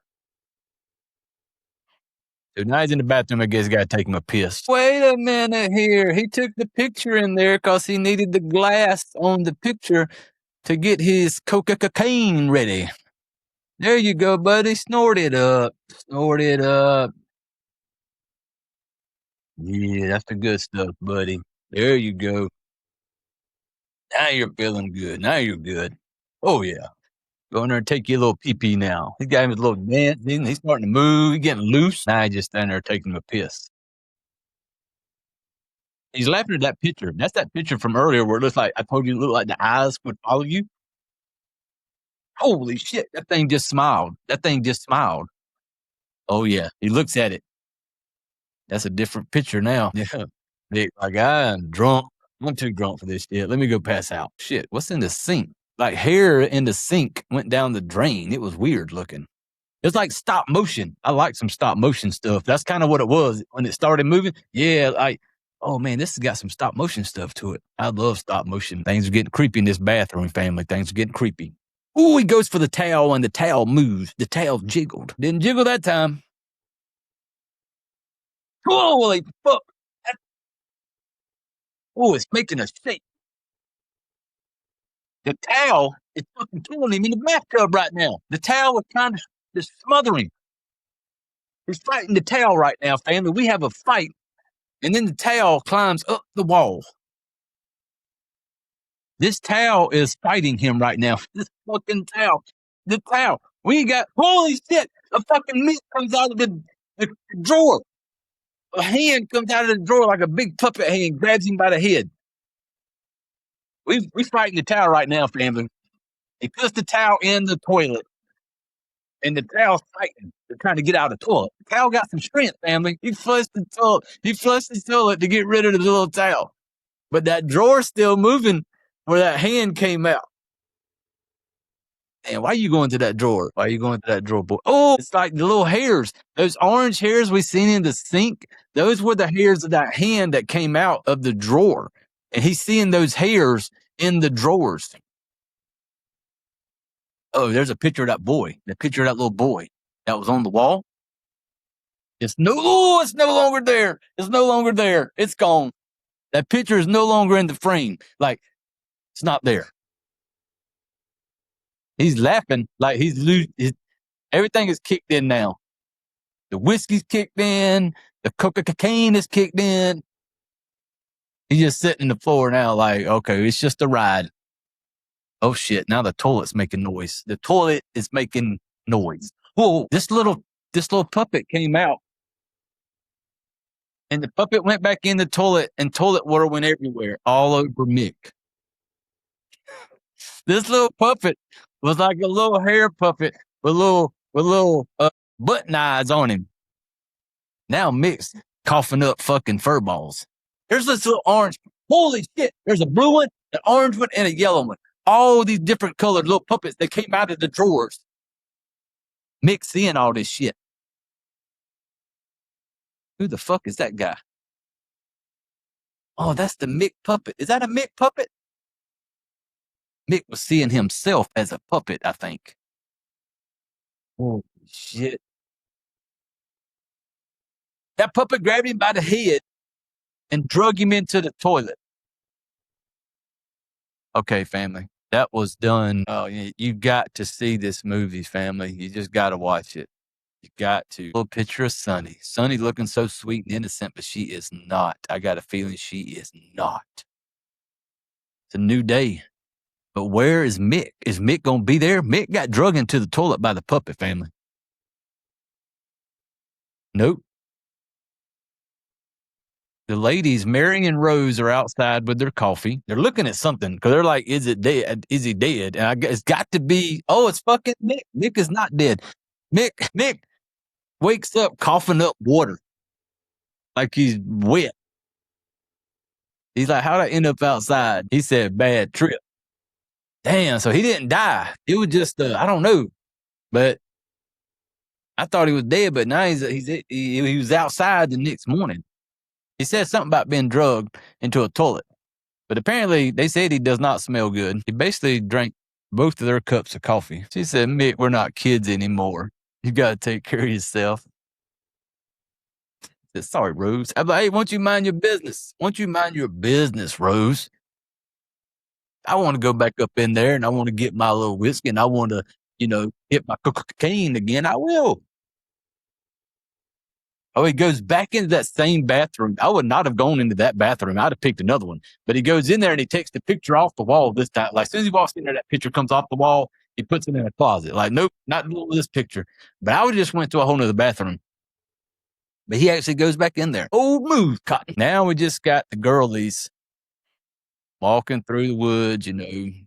So now he's in the bathroom. I guess he got to take him a piss. Wait a minute here. He took the picture in there because he needed the glass on the picture to get his cocaine ready. There you go, buddy. Snort it up. Snort it up. Yeah, that's the good stuff, buddy. There you go. Now you're feeling good. Now you're good. Oh, yeah. Go in there and take your little pee-pee now. He's got him his little dance. He's starting to move. He's getting loose. Now he's just standing there taking a piss. He's laughing at that picture. That's that picture from earlier where it looks like, I told you, it looked like the eyes would follow you. Holy shit, that thing just smiled. Oh, yeah. He looks at it. That's a different picture now. Yeah. Like, I'm drunk. I'm too drunk for this shit. Let me go pass out. Shit, what's in the sink? Like hair in the sink went down the drain. It was weird looking. It's like stop motion. I like some stop motion stuff. That's kind of what it was when it started moving. Yeah, like, oh man, this has got some stop motion stuff to it. I love stop motion. Things are getting creepy in this bathroom, family. Things are getting creepy. Ooh, he goes for the towel and the towel moves. The towel jiggled. Didn't jiggle that time. Holy fuck. Oh, it's making a shake. The towel is fucking killing him in the bathtub right now. The towel is trying to just smother him. He's fighting the towel right now, family. We have a fight, and then the towel climbs up the wall. This towel is fighting him right now. This fucking towel. The towel. We got, holy shit, a fucking meat comes out of the drawer. A hand comes out of the drawer like a big puppet hand, grabs him by the head. We fighting the towel right now, family. He puts the towel in the toilet, and the towel's fighting. They're trying to get out of the toilet. The towel got some strength, family. He flushed the toilet. He flushed the toilet to get rid of the little towel. But that drawer's still moving where that hand came out. Man, why are you going to that drawer? Why are you going to that drawer, boy? Oh, it's like the little hairs. Those orange hairs we seen in the sink, those were the hairs of that hand that came out of the drawer. And he's seeing those hairs in the drawers. Oh, there's a picture of that boy. The picture of that little boy that was on the wall. It's no longer there. It's no longer there. It's gone. That picture is no longer in the frame. Like, it's not there. He's laughing like he's losing. Everything is kicked in now. The whiskey's kicked in. The cocaine is kicked in. He's just sitting in the floor now like, okay, it's just a ride. Oh, shit. Now the toilet's making noise. The toilet is making noise. Whoa, this little puppet came out. And the puppet went back in the toilet, and toilet water went everywhere, all over Mick. This little puppet was like a little hair puppet with little button eyes on him. Now Mick's coughing up fucking fur balls. There's this little orange. Holy shit! There's a blue one, an orange one, and a yellow one. All these different colored little puppets that came out of the drawers. Mick's seeing all this shit. Who the fuck is that guy? Oh, that's the Mick puppet. Is that a Mick puppet? Mick was seeing himself as a puppet, I think. Oh, shit. That puppet grabbed him by the head and drug him into the toilet. Okay, family. That was done. Oh, you got to see this movie, family. You just got to watch it. You got to. A little picture of Sunny. Sunny looking so sweet and innocent, but she is not. I got a feeling she is not. It's a new day. But where is Mick? Is Mick going to be there? Mick got drugged into the toilet by the puppet family. Nope. The ladies, Mary and Rose, are outside with their coffee. They're looking at something because they're like, is it dead? Is he dead? And I guess it's got to be, oh, it's fucking Mick. Mick is not dead. Mick wakes up coughing up water like he's wet. He's like, how'd I end up outside? He said, bad trip. Damn, so he didn't die. It was just, I don't know. But I thought he was dead, but now he was outside the next morning. He said something about being drugged into a toilet. But apparently, they said he does not smell good. He basically drank both of their cups of coffee. She said, Mick, we're not kids anymore. You got to take care of yourself. I said, sorry, Rose. I'm like, hey, won't you mind your business? Won't you mind your business, Rose? I want to go back up in there and I want to get my little whiskey and I want to, hit my cocaine again. I will. Oh, he goes back into that same bathroom. I would not have gone into that bathroom. I'd have picked another one. But he goes in there and he takes the picture off the wall this time. Like, as soon as he walks in there, that picture comes off the wall. He puts it in a closet. Like, nope, not this picture. But I would just went to a whole nother bathroom. But he actually goes back in there. Old move, Cotton. Now we just got the girlies walking through the woods.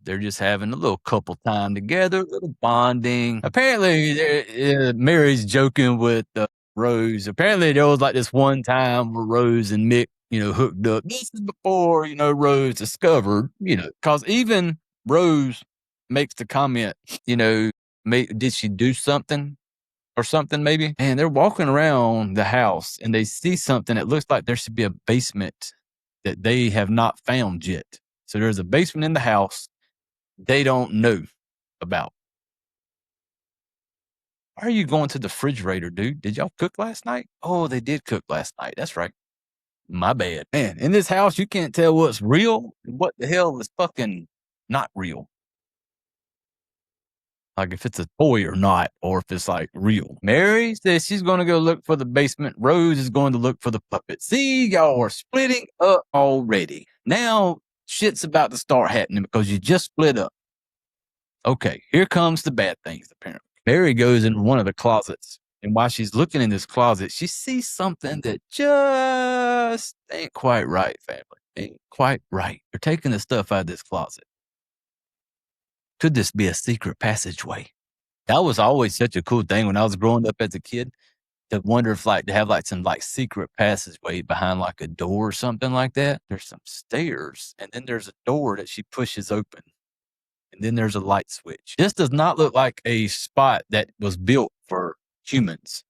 They're just having a little couple time together, a little bonding. Apparently, Mary's joking with Rose. Apparently, there was like this one time where Rose and Mick, hooked up. This is before, Rose discovered, because even Rose makes the comment, did she do something or something maybe? And they're walking around the house and they see something that looks like there should be a basement that they have not found yet. So there's a basement in the house they don't know about. Why are you going to the refrigerator, dude? Did y'all cook last night? Oh, they did cook last night. That's right. My bad. Man, in this house, you can't tell what's real and what the hell is fucking not real. Like if it's a toy or not, or if it's like real. Mary says she's going to go look for the basement. Rose is going to look for the puppet. See, y'all are splitting up already. Now shit's about to start happening because you just split up. Okay, here comes the bad things, apparently. Mary goes in one of the closets, and while she's looking in this closet, she sees something that just ain't quite right, family. Ain't quite right. They're taking the stuff out of this closet. Could this be a secret passageway? That was always such a cool thing when I was growing up as a kid, to wonder if to have some secret passageway behind like a door or something like that. There's some stairs, and then there's a door that she pushes open. And then there's a light switch. This does not look like a spot that was built for humans.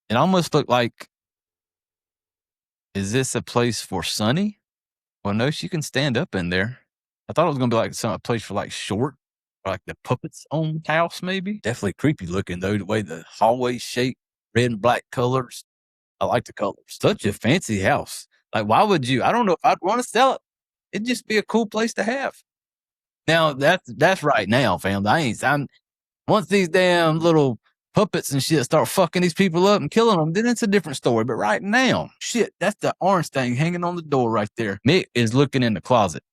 It almost looked like, is this a place for Sunny? Well, no, she can stand up in there. I thought it was going to be a place for short like the puppets on the house, maybe. Definitely creepy looking though, the way the hallway's shaped, red and black colors. I like the colors. Such a fancy house. Like, why would you? I don't know if I'd want to sell it. It'd just be a cool place to have. Now that's right now, fam. I'm once these damn little puppets and shit start fucking these people up and killing them, then it's a different story. But right now, shit, that's the orange thing hanging on the door right there. Mick is looking in the closet.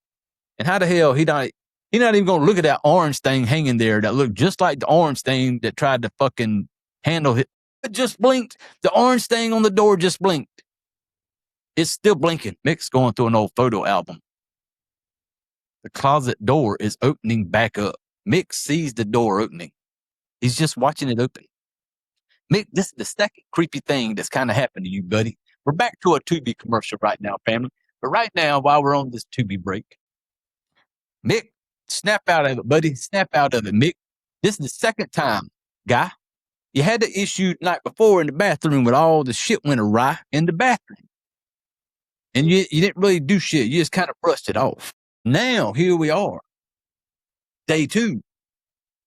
And how the hell he not even gonna look at that orange thing hanging there that looked just like the orange thing that tried to fucking handle it. It just blinked. The orange thing on the door just blinked. It's still blinking. Mick's going through an old photo album. The closet door is opening back up. Mick sees the door opening. He's just watching it open. Mick, this is the second creepy thing that's kind of happened to you, buddy. We're back to a Tubi commercial right now, family. But right now, while we're on this Tubi break, Mick, snap out of it, buddy. Snap out of it, Mick. This is the second time, guy. You had the issue the night before in the bathroom with all the shit went awry in the bathroom. And you didn't really do shit. You just kind of brushed it off. Now, here we are. Day 2.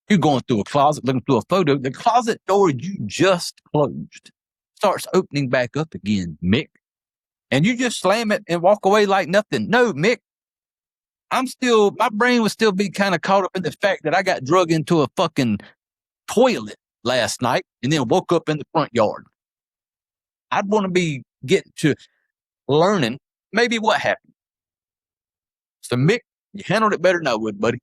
You're going through a closet, looking through a photo. The closet door you just closed starts opening back up again, Mick. And you just slam it and walk away like nothing. No, Mick. My brain would still be kind of caught up in the fact that I got drug into a fucking toilet last night and then woke up in the front yard. I'd want to be getting to learning maybe what happened. So, Mick, you handled it better than I would, buddy.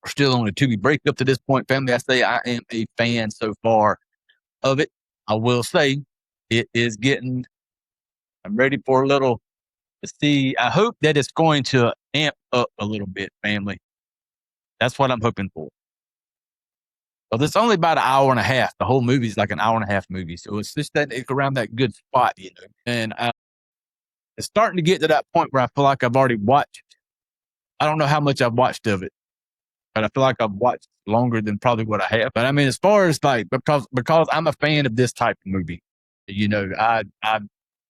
We're still on a Tubi break up to this point, family. I say I am a fan so far of it. I will say it is getting, I'm ready for a little to see. I hope that it's going to amp up a little bit, family. That's what I'm hoping for. Well, it's only about an hour and a half. The whole movie's like an hour and a half movie. So it's just that it's around that good spot, you know. And it's starting to get to that point where I feel like I've already watched. I don't know how much I've watched of it, but I feel like I've watched longer than probably what I have. But I mean, as far as like, because I'm a fan of this type of movie, you know,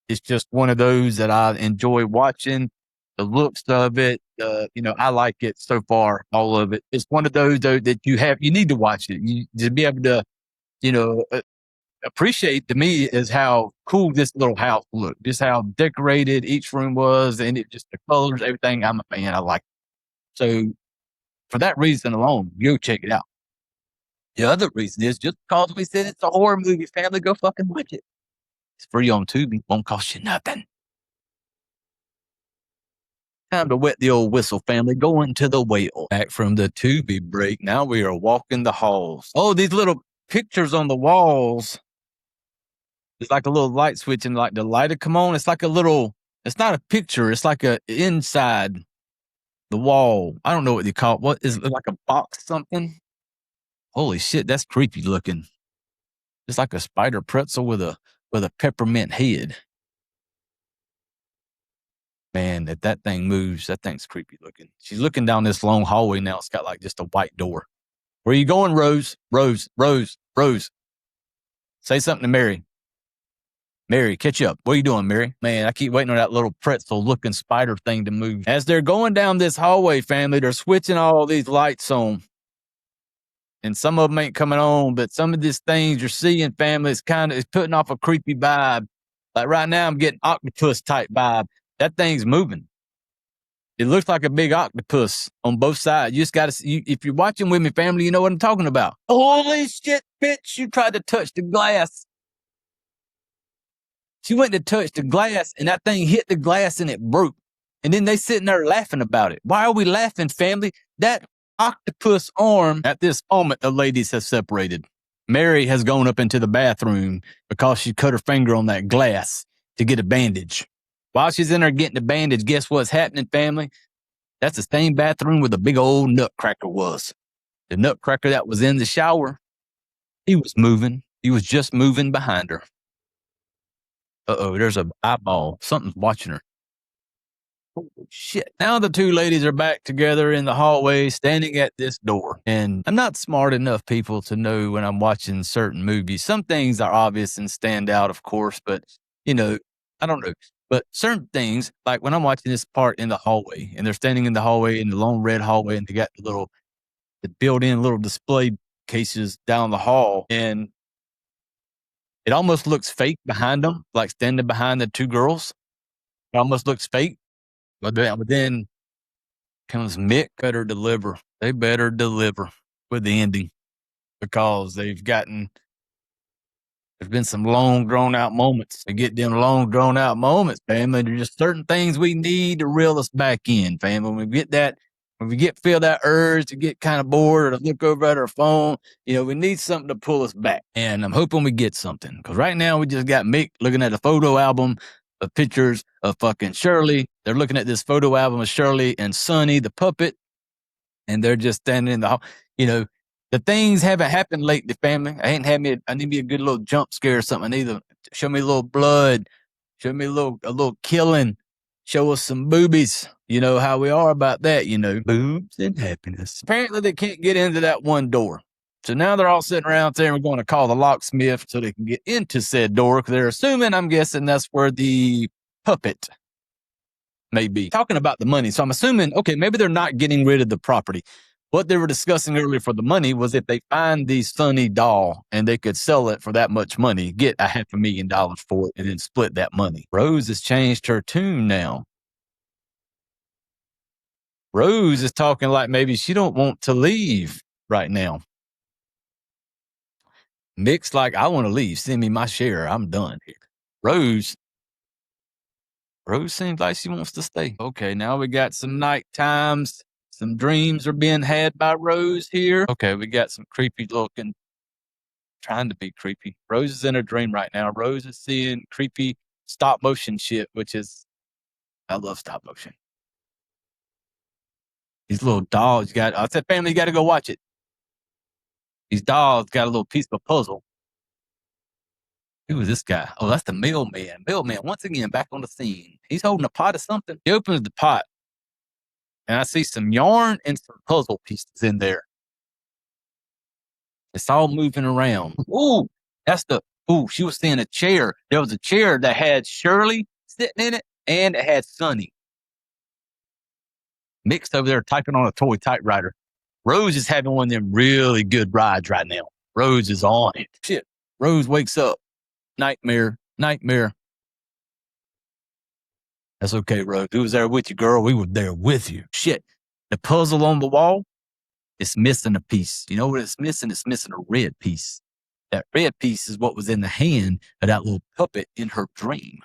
it's just one of those that I enjoy watching. The looks of it, you know, I like it so far, all of it. It's one of those though that you need to watch it. You to be able to, you know, appreciate to me is how cool this little house looked, just how decorated each room was, and it just the colors, everything. I'm a fan. I like it. So for that reason alone, go check it out. The other reason is just because we said it's a horror movie, family, go fucking watch it. It's free on Tubi. Won't cost you nothing. Time to wet the old whistle, family. Going to the whale. Back from the Tubi break. Now we are walking the halls. Oh, these little pictures on the walls. It's like a little light switch and like the light to come on. It's like a little, it's not a picture. It's like a inside the wall. I don't know what they call it. What is it, like a box something? Holy shit, that's creepy looking. It's like a spider pretzel with a peppermint head. Man, if that thing moves, that thing's creepy looking. She's looking down this long hallway now. It's got like just a white door. Where are you going, Rose? Rose. Say something to Mary. Mary, catch up. What are you doing, Mary? Man, I keep waiting on that little pretzel looking spider thing to move. As they're going down this hallway, family, they're switching all these lights on. And some of them ain't coming on, but some of these things you're seeing, family, it's putting off a creepy vibe. Like right now, I'm getting octopus type vibe. That thing's moving. It looks like a big octopus on both sides. You just got to, if you're watching with me, family, you know what I'm talking about. Holy shit, bitch, you tried to touch the glass. She went to touch the glass and that thing hit the glass and it broke. And then they sitting there laughing about it. Why are we laughing, family? That octopus arm, at this moment, the ladies have separated. Mary has gone up into the bathroom because she cut her finger on that glass to get a bandage. While she's in there getting the bandage, guess what's happening, family? That's the same bathroom where the big old nutcracker was. The nutcracker that was in the shower, he was moving. He was just moving behind her. Uh-oh, there's an eyeball. Something's watching her. Holy shit. Now the two ladies are back together in the hallway, standing at this door. And I'm not smart enough, people, to know when I'm watching certain movies. Some things are obvious and stand out, of course, but, you know, I don't know. But certain things, like when I'm watching this part in the hallway, and they're standing in the hallway, in the long red hallway, and they got the little the built-in little display cases down the hall, and it almost looks fake behind them, like standing behind the two girls. It almost looks fake, but then comes Mick. Better deliver. They better deliver with the ending, because there's been some long drawn out moments. To get them long drawn out moments, family, there's just certain things we need to reel us back in, family. When we feel that urge to get kind of bored or to look over at our phone, we need something to pull us back. And I'm hoping we get something, because right now we just got Mick looking at a photo album of pictures of fucking Shirley. They're looking at this photo album of Shirley and Sonny, the puppet, and they're just standing in the hall. The things haven't happened lately, family. I need me a good little jump scare or something. I need to show me a little blood, show me a little killing, show us some boobies. You know how we are about that, boobs and happiness. Apparently they can't get into that one door. So now they're all sitting around there, and we're going to call the locksmith so they can get into said door, because they're assuming, I'm guessing, that's where the puppet may be. Talking about the money. So I'm assuming, okay, maybe they're not getting rid of the property. What they were discussing earlier for the money was if they find the Sonny doll and they could sell it for that much money, get $500,000 for it, and then split that money. Rose has changed her tune now. Rose is talking like maybe she don't want to leave right now. Mick's like, I want to leave. Send me my share. I'm done here. Rose seems like she wants to stay. Okay, now we got some night times. Some dreams are being had by Rose here. Okay, we got some creepy looking, trying to be creepy. Rose is in her dream right now. Rose is seeing creepy stop motion shit, I love stop motion. These little dolls I said, family, you got to go watch it. These dolls got a little piece of a puzzle. Who is this guy? Oh, that's the mailman. Mailman, once again, back on the scene. He's holding a pot of something. He opens the pot, and I see some yarn and some puzzle pieces in there. It's all moving around. Ooh, she was seeing a chair. There was a chair that had Shirley sitting in it, and it had Sonny. Mick's over there typing on a toy typewriter. Rose is having one of them really good rides right now. Rose is on it. Shit. Rose wakes up. Nightmare. That's okay, Rose. We was there with you, girl. We were there with you. Shit. The puzzle on the wall, it's missing a piece. You know what it's missing? It's missing a red piece. That red piece is what was in the hand of that little puppet in her dream.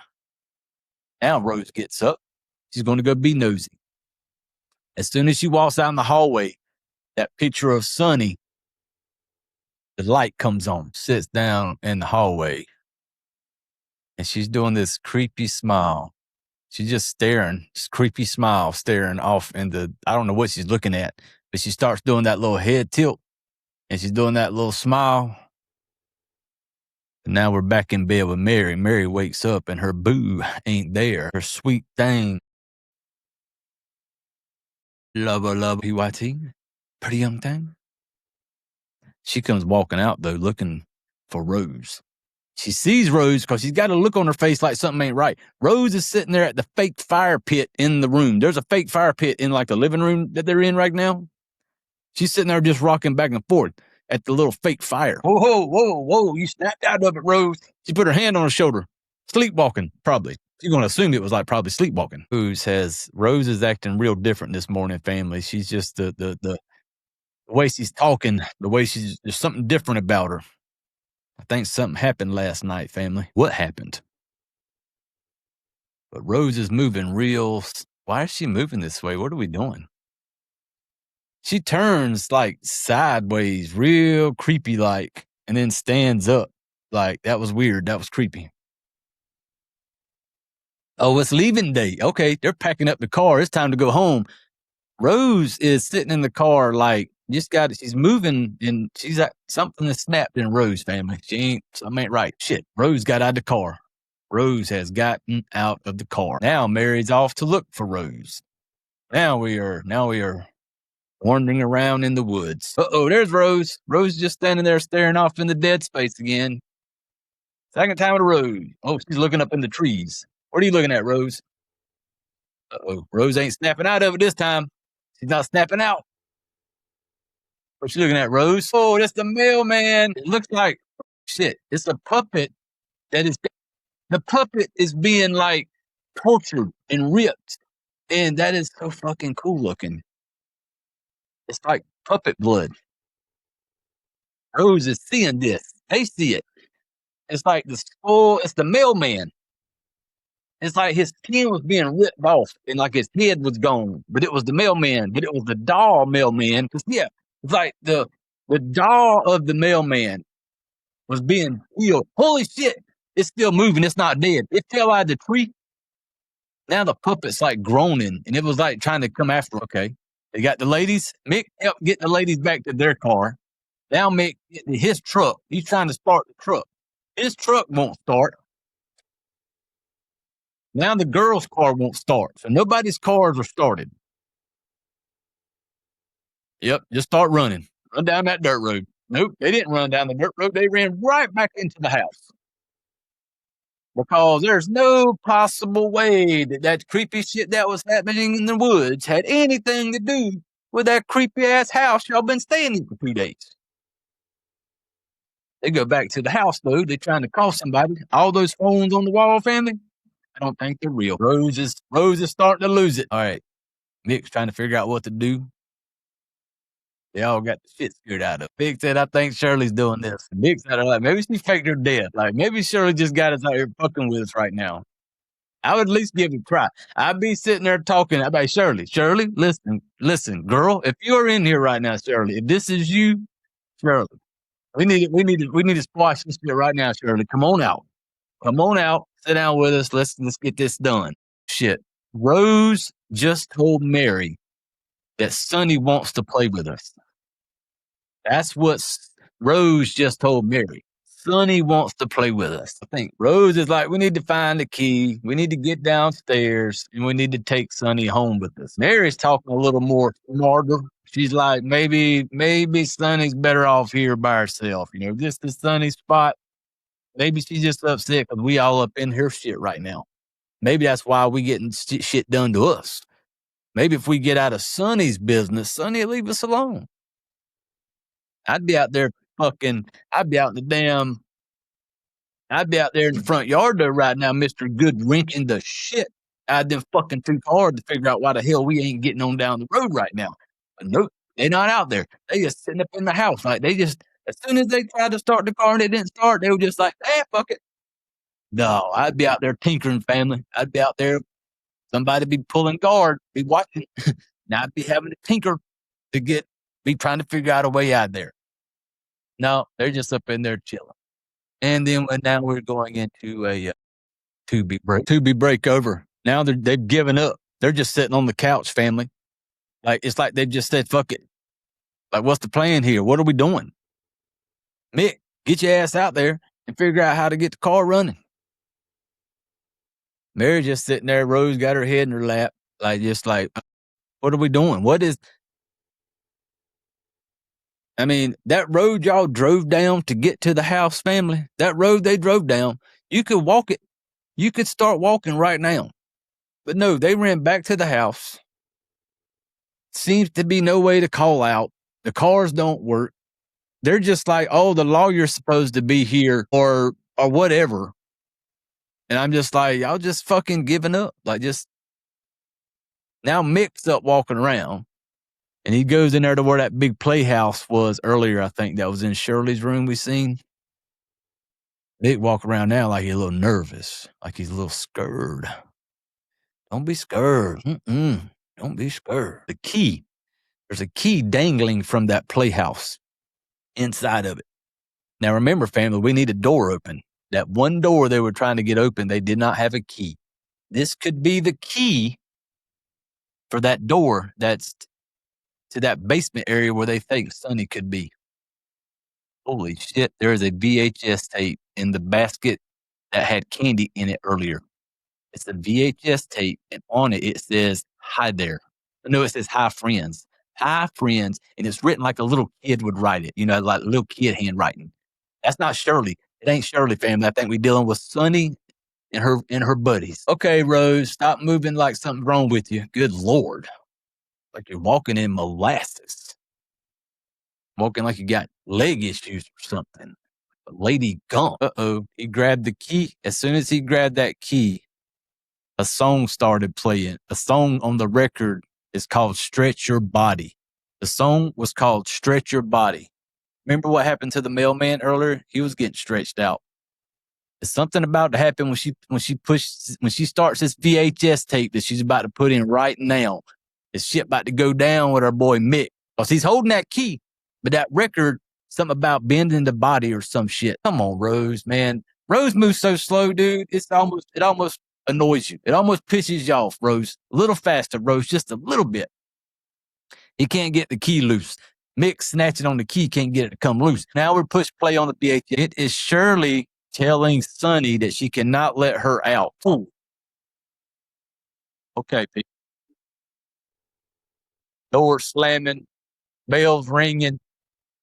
Now Rose gets up. She's going to go be nosy. As soon as she walks out in the hallway, that picture of Sonny, the light comes on, sits down in the hallway. And she's doing this creepy smile. She's just staring, this creepy smile, staring off I don't know what she's looking at, but she starts doing that little head tilt, and she's doing that little smile. And now we're back in bed with Mary. Mary wakes up, and her boo ain't there. Her sweet thing. Lover, PYT. Pretty young thing. She comes walking out, though, looking for Rose. She sees Rose because she's got a look on her face like something ain't right. Rose is sitting there at the fake fire pit in the room. There's a fake fire pit in like the living room that they're in right now. She's sitting there just rocking back and forth at the little fake fire. Whoa. You snapped out of it, Rose. She put her hand on her shoulder. Sleepwalking, probably. You're going to assume it was like probably sleepwalking. Rose is acting real different this morning, family. She's just the way she's talking, there's something different about her. I think something happened last night, family. What happened? But Rose is moving real. Why is she moving this way? What are we doing? She turns like sideways, real creepy like, and then stands up. Like, that was weird. That was creepy. Oh, it's leaving day. Okay, they're packing up the car. It's time to go home. Rose is sitting in the car like, she's moving, and she's got something that snapped in Rose, family. Something ain't right. Shit, Rose got out of the car. Rose has gotten out of the car. Now Mary's off to look for Rose. Now we are wandering around in the woods. There's Rose. Rose just standing there staring off in the dead space again. Second time in a row. Oh, she's looking up in the trees. What are you looking at, Rose? Rose ain't snapping out of it this time. She's not snapping out. What you looking at, Rose? Oh, that's the mailman. It looks like shit. It's a puppet that is. The puppet is being like tortured and ripped, and that is so fucking cool looking. It's like puppet blood. Rose is seeing this. They see it. It's like the skull. It's the mailman. It's like his skin was being ripped off and like his head was gone, but it was the mailman, but it was the doll mailman. Cause yeah, it's like the doll of the mailman was being healed. Holy shit. It's still moving. It's not dead. It fell out of the tree. Now the puppet's like groaning and it was like trying to come after. Okay. They got the ladies. Mick helped get the ladies back to their car. Now Mick get to his truck. He's trying to start the truck. His truck won't start. Now the girl's car won't start. So nobody's cars are started. Yep, just start running. Run down that dirt road. Nope, they didn't run down the dirt road. They ran right back into the house. Because there's no possible way that that creepy shit that was happening in the woods had anything to do with that creepy ass house y'all been staying in for 2 days. They go back to the house though. They're trying to call somebody. All those phones on the wall, family, I don't think they're real. Rose is starting to lose it. All right. Mick's trying to figure out what to do. They all got the shit scared out of. Mick said, I think Shirley's doing this. Mick said, like, maybe she faked her death. Like, maybe Shirley just got us out here fucking with us right now. I would at least give it a try. I'd be sitting there talking. I'd be like, Shirley, listen, girl, if you're in here right now, Shirley, if this is you, Shirley, we need to squash this shit right now, Shirley. Come on out. Sit down with us. Let's get this done. Shit. Rose just told Mary that Sonny wants to play with us. That's what Rose just told Mary. Sonny wants to play with us. I think Rose is like, we need to find the key. We need to get downstairs and we need to take Sonny home with us. Mary's talking a little more smarter. She's like, maybe Sonny's better off here by herself. You know, this is Sonny's spot. Maybe she's just upset because we all up in her shit right now. Maybe that's why we getting shit done to us. Maybe if we get out of Sonny's business, Sonny will leave us alone. I'd be out there I'd be out in the front yard there right now, Mr. Good, rinking the shit out of them fucking 2 cars to figure out why the hell we ain't getting on down the road right now. But nope, they're not out there. They just sitting up in the house. Like they just, as soon as they tried to start the car and it didn't start, they were just like, fuck it. No, I'd be out there tinkering, family. I'd be out there. Somebody be pulling guard, be watching. Now I'd be having to tinker to be trying to figure out a way out there. No, they're just up in there chilling. And then now we're going into a to-be break over. Now they've given up. They're just sitting on the couch, family. Like it's like they've just said, fuck it. Like, what's the plan here? What are we doing? Mick, get your ass out there and figure out how to get the car running. Mary just sitting there. Rose got her head in her lap. Like, just like, what are we doing? I mean, that road y'all drove down to get to the house, family, that road they drove down, you could walk it. You could start walking right now. But no, they ran back to the house. Seems to be no way to call out. The cars don't work. They're just like, oh, the lawyer's supposed to be here or whatever. And I'm just like, y'all just fucking giving up. Like just now Mick's up walking around. And he goes in there to where that big playhouse was earlier, I think that was in Shirley's room we seen. Mick walk around now like he's a little nervous, like he's a little scared. Don't be scared. Don't be scared. The key. There's a key dangling from that playhouse inside of it. Now remember, family, we need a door open. That one door they were trying to get open, they did not have a key. This could be the key for that door that's to that basement area where they think Sonny could be. Holy shit, there is a VHS tape in the basket that had candy in it earlier. It's a VHS tape, and on it, it says, hi there. No, it says, hi, friends. Hi, friends. And it's written like a little kid would write it, you know, like little kid handwriting. That's not Shirley. It ain't Shirley, family. I think we're dealing with Sonny and her buddies. Okay, Rose, stop moving like something's wrong with you. Good Lord. Like you're walking in molasses. walking like he got leg issues or something. Lady Gump. He grabbed the key. As soon as he grabbed that key, a song started playing. A song on the record is called Stretch Your Body. The song was called Stretch Your Body. Remember what happened to the mailman earlier? He was getting stretched out. There's something about to happen when she starts this VHS tape that she's about to put in right now. This shit about to go down with our boy Mick. Because he's holding that key, but that record, something about bending the body or some shit. Come on, Rose, man. Rose moves so slow, dude. It almost annoys you. It almost pisses you off, Rose. A little faster, Rose, just a little bit. He can't get the key loose. Mick snatching on the key, can't get it to come loose. Now we're push play on the VHS. It is Shirley telling Sonny that she cannot let her out. Ooh. Okay, Pete. Doors slamming, bells ringing,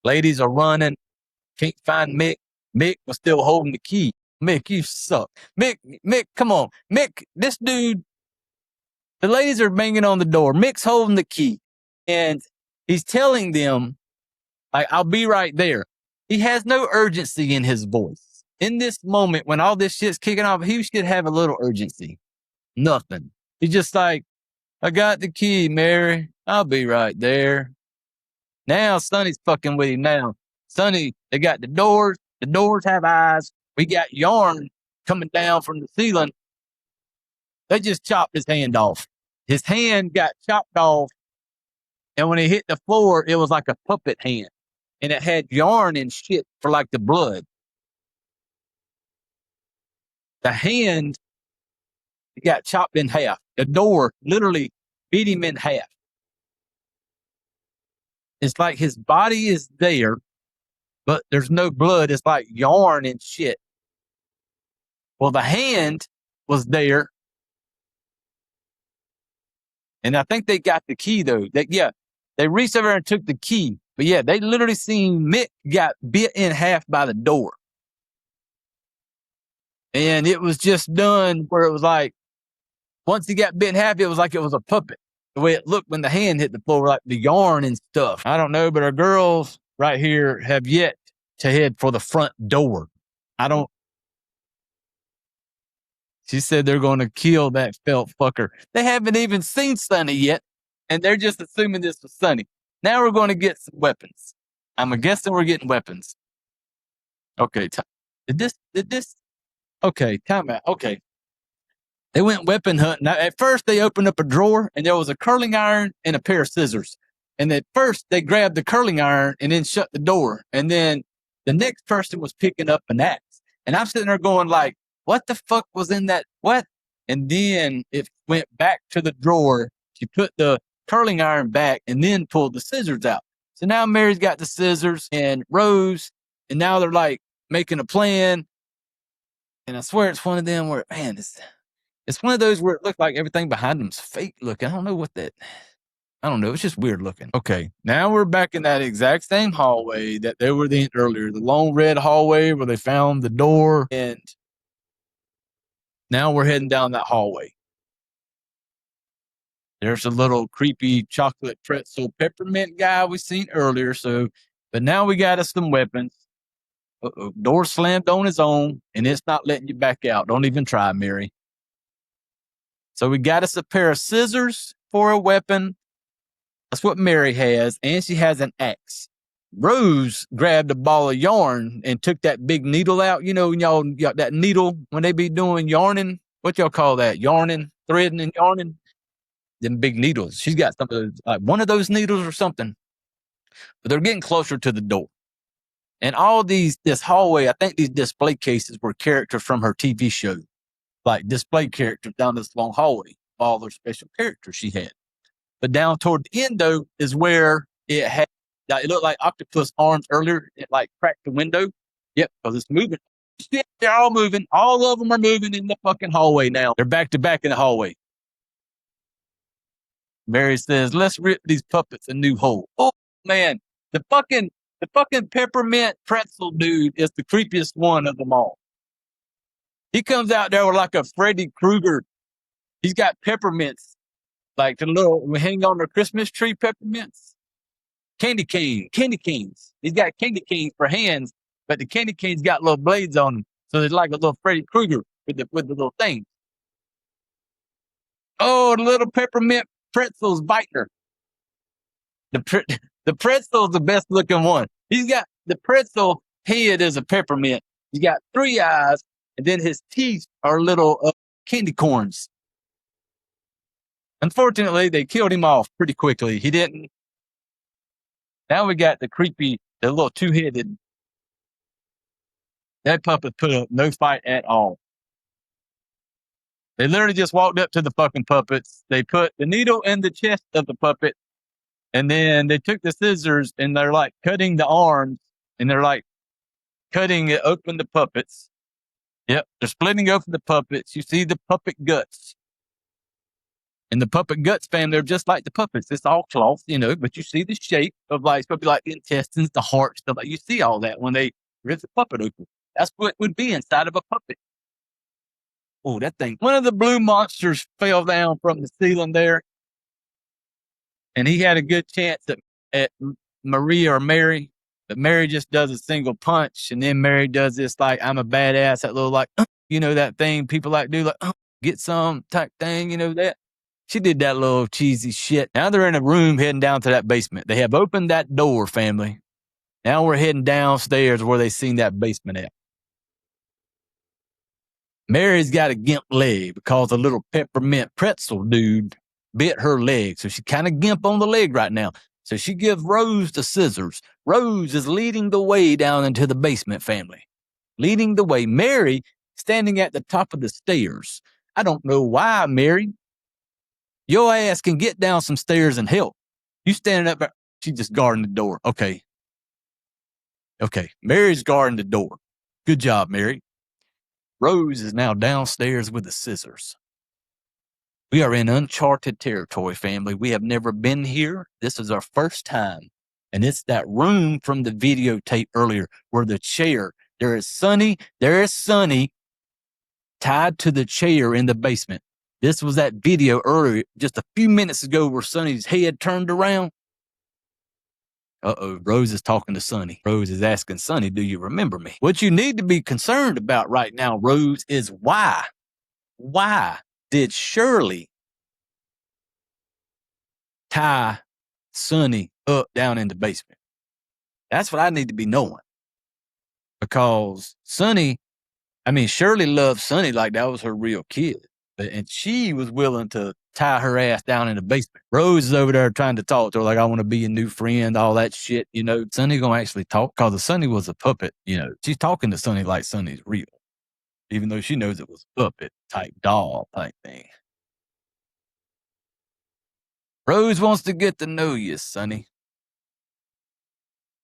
ladies are running. Can't find Mick. Mick was still holding the key. Mick, you suck. Mick, come on. Mick, this dude, the ladies are banging on the door. Mick's holding the key. And he's telling them, like, I'll be right there. He has no urgency in his voice. In this moment, when all this shit's kicking off, he should have a little urgency. Nothing. He's just like, I got the key, Mary. I'll be right there. Now Sonny's fucking with him now. Sonny, they got the doors. The doors have eyes. We got yarn coming down from the ceiling. They just chopped his hand off. His hand got chopped off. And when it hit the floor, it was like a puppet hand. And it had yarn and shit for like the blood. The hand got chopped in half. The door literally beat him in half. It's like his body is there, but there's no blood. It's like yarn and shit. Well, the hand was there. And I think they got the key, though. They reached over and took the key. But yeah, they literally seen Mick got bit in half by the door. And it was just done where it was like, once he got bit in half, it was like it was a puppet. The way it looked when the hand hit the floor, like the yarn and stuff. I don't know, but our girls right here have yet to head for the front door. She said they're going to kill that felt fucker. They haven't even seen Sonny yet, and they're just assuming this was Sonny. Now we're going to get some weapons. I'm guessing we're getting weapons. Okay, okay, time out. Okay. They went weapon hunting. Now, at first, they opened up a drawer, and there was a curling iron and a pair of scissors. And at first, they grabbed the curling iron and then shut the door. And then the next person was picking up an axe. And I'm sitting there going like, what the fuck was in that? What? And then it went back to the drawer. She put the curling iron back and then pulled the scissors out. So now Mary's got the scissors and Rose, and now they're like making a plan. And I swear it's one of them where, man, it's one of those where it looked like everything behind them's fake looking. I don't know. It's just weird looking. Okay. Now we're back in that exact same hallway that they were in earlier. The long red hallway where they found the door. And now we're heading down that hallway. There's a little creepy chocolate pretzel peppermint guy we seen earlier. But now we got us some weapons. Door slammed on its own, and it's not letting you back out. Don't even try, Mary. So we got us a pair of scissors for a weapon. That's what Mary has, and she has an axe. Rose grabbed a ball of yarn and took that big needle out. You know, y'all got that needle when they be doing yarning. What y'all call that? Yarning, threading and yarning? Them big needles. She's got something like one of those needles or something. But they're getting closer to the door. And this hallway, I think these display cases were characters from her TV show. Like display characters down this long hallway, all their special characters she had. But down toward the end, though, is where it looked like octopus arms earlier. It like cracked the window. Yep, because it's moving. Shit, they're all moving. All of them are moving in the fucking hallway now. They're back to back in the hallway. Mary says, let's rip these puppets a new hole. Oh, man. The fucking peppermint pretzel dude is the creepiest one of them all. He comes out there with like a Freddy Krueger. He's got peppermints, like the little, we hang on the Christmas tree peppermints. candy canes. He's got candy canes for hands, but the candy canes got little blades on them. So it's like a little Freddy Krueger with the little thing. Oh, the little peppermint pretzels biting her. The pretzel's the best looking one. He's got the pretzel head is a peppermint. He's got 3 eyes, and then his teeth are little candy corns. Unfortunately, they killed him off pretty quickly. He didn't. Now we got the little 2-headed. That puppet put up no fight at all. They literally just walked up to the fucking puppets. They put the needle in the chest of the puppet, and then they took the scissors and they're like cutting the arms, and they're like cutting it open the puppets. Yep, they're splitting open the puppets. You see the puppet guts. And the puppet guts, fam, they're just like the puppets. It's all cloth, but you see the shape of like, it's supposed to be like the intestines, the heart, stuff like you see all that when they rip the puppet open. That's what would be inside of a puppet. Oh, that thing. One of the blue monsters fell down from the ceiling there. And he had a good chance at Maria or Mary. But Mary just does a single punch. And then Mary does this like, I'm a badass, that little like, that thing people like do, like, get some type thing, that. She did that little cheesy shit. Now they're in a room heading down to that basement. They have opened that door, family. Now we're heading downstairs where they seen that basement at. Mary's got a gimp leg because a little peppermint pretzel dude bit her leg. So she kind of gimp on the leg right now. So she gives Rose the scissors. Rose is leading the way down into the basement, family. Leading the way. Mary standing at the top of the stairs. I don't know why, Mary. Your ass can get down some stairs and help. You standing up there. She just guarding the door. Okay. Mary's guarding the door. Good job, Mary. Rose is now downstairs with the scissors. We are in uncharted territory, family. We have never been here. This is our first time. And it's that room from the videotape earlier where the chair, there is Sonny tied to the chair in the basement. This was that video earlier, just a few minutes ago, where Sonny's head turned around. Rose is talking to Sonny. Rose is asking Sonny, do you remember me? What you need to be concerned about right now, Rose, is why? Why did Shirley tie Sonny up down in the basement? That's what I need to be knowing. Because Shirley loved Sonny like that was her real kid. And she was willing to tie her ass down in the basement. Rose is over there trying to talk to her like, I want to be a new friend, all that shit, Sonny gonna actually talk because Sonny was a puppet, She's talking to Sonny like Sonny's real, even though she knows it was a puppet type doll type thing. Rose wants to get to know you, Sonny.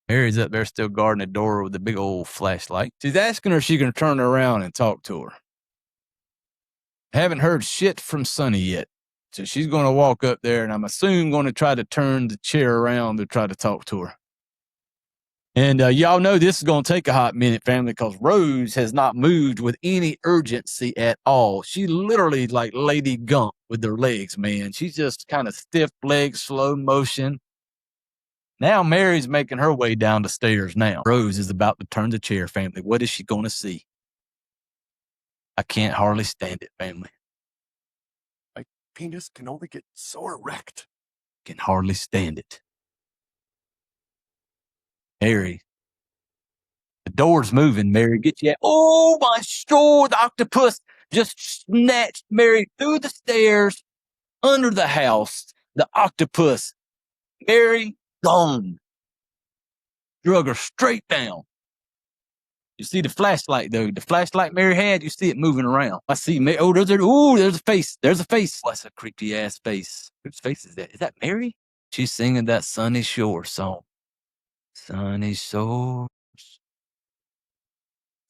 Mary's up there still guarding the door with a big old flashlight. She's asking her if she can turn around and talk to her. Haven't heard shit from Sonny yet. So she's going to walk up there, and I'm assuming going to try to turn the chair around to try to talk to her. And y'all know this is going to take a hot minute, family, because Rose has not moved with any urgency at all. She literally like Lady Gump with her legs, man. She's just kind of stiff legs, slow motion. Now Mary's making her way down the stairs now. Rose is about to turn the chair, family. What is she going to see? I can't hardly stand it, family. My penis can only get so erect. Can hardly stand it. Mary. The door's moving, Mary. Get you out. Oh, my store. The octopus just snatched Mary through the stairs, under the house. The octopus. Mary, gone. Drug her straight down. You see the flashlight, though. The flashlight Mary had, you see it moving around. I see Mary. Oh, there's a face. There's a face. What's a creepy-ass face? Whose face is that? Is that Mary? She's singing that Sunny Shore song. Sunny shores.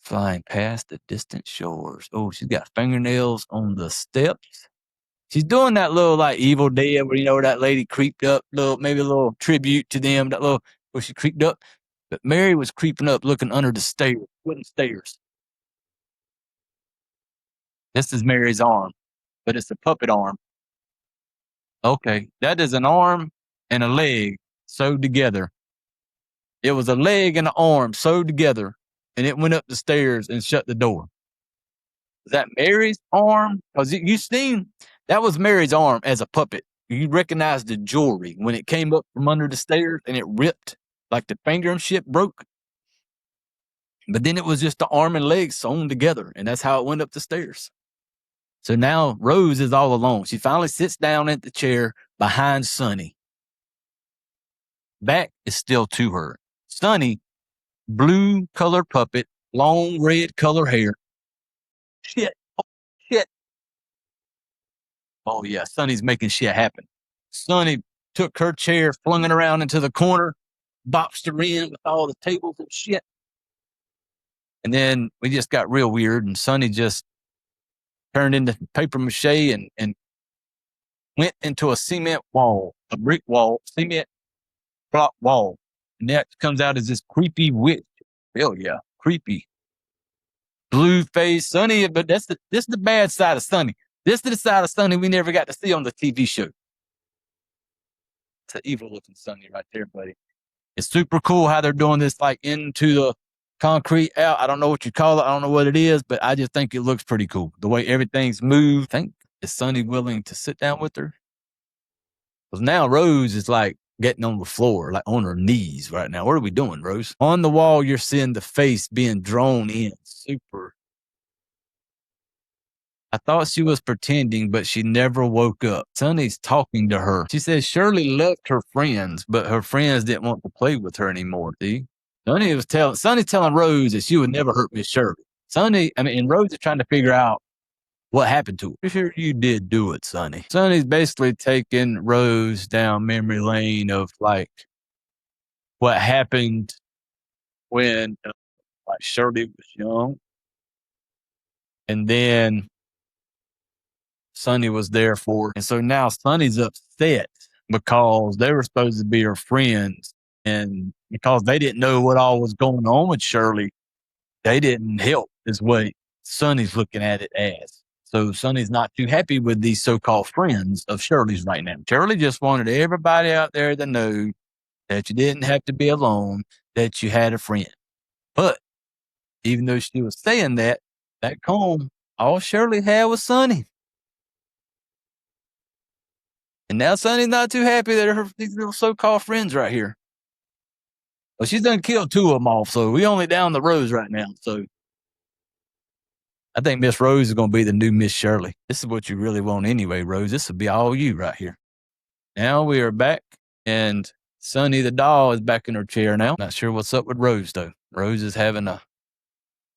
Flying past the distant shores. Oh, she's got fingernails on the steps. She's doing that little, like, Evil Dead where, that lady creeped up, maybe a little tribute to them, that little, where she creeped up. But Mary was creeping up, looking under the stairs, wooden stairs. This is Mary's arm, but it's a puppet arm. Okay, that is an arm and a leg sewed together. It was a leg and an arm sewed together, and it went up the stairs and shut the door. Is that Mary's arm? Because you seen that was Mary's arm as a puppet. You recognize the jewelry when it came up from under the stairs and it ripped, like the finger and shit broke. But then it was just the arm and legs sewn together, and that's how it went up the stairs. So now Rose is all alone. She finally sits down at the chair behind Sonny. Back is still to her. Sonny, blue color puppet, long red color hair. Shit. Oh, shit. Oh, yeah. Sonny's making shit happen. Sonny took her chair, flung it around into the corner, boxed her in with all the tables and shit. And then we just got real weird, and Sonny just turned into paper mache and went into a cement wall, a brick wall, cement block wall. And next comes out as this creepy witch. Hell yeah, creepy. Blue face, Sonny, but this is the bad side of Sonny. This is the side of Sonny we never got to see on the TV show. It's an evil looking Sonny right there, buddy. It's super cool how they're doing this, like into the concrete out. I don't know what you call it. I don't know what it is, but I just think it looks pretty cool. The way everything's moved. I think, is Sonny willing to sit down with her? Because now Rose is like getting on the floor, like on her knees right now. What are we doing, Rose? On the wall, you're seeing the face being drawn in. Super. I thought she was pretending, but she never woke up. Sonny's talking to her. She says Shirley left her friends, but her friends didn't want to play with her anymore. See? Sonny's telling Rose that she would never hurt Miss Shirley. And Rose is trying to figure out what happened to her. Pretty sure you did do it, Sonny. Sonny's basically taking Rose down memory lane of like what happened when like Shirley was young. And then Sonny was there for her. And so now Sonny's upset because they were supposed to be her friends. And because they didn't know what all was going on with Shirley, they didn't help, is what Sonny's looking at it as. So Sonny's not too happy with these so-called friends of Shirley's right now. Shirley just wanted everybody out there to know that you didn't have to be alone, that you had a friend. But even though she was saying that, back home, all Shirley had was Sonny. And now Sonny's not too happy that these little so-called friends right here. Well, she's done killed 2 of them off, so we only down the Rose right now. So I think Miss Rose is going to be the new Miss Shirley. This is what you really want anyway, Rose. This will be all you right here. Now we are back, and Sonny the doll is back in her chair now. Not sure what's up with Rose, though. Rose is having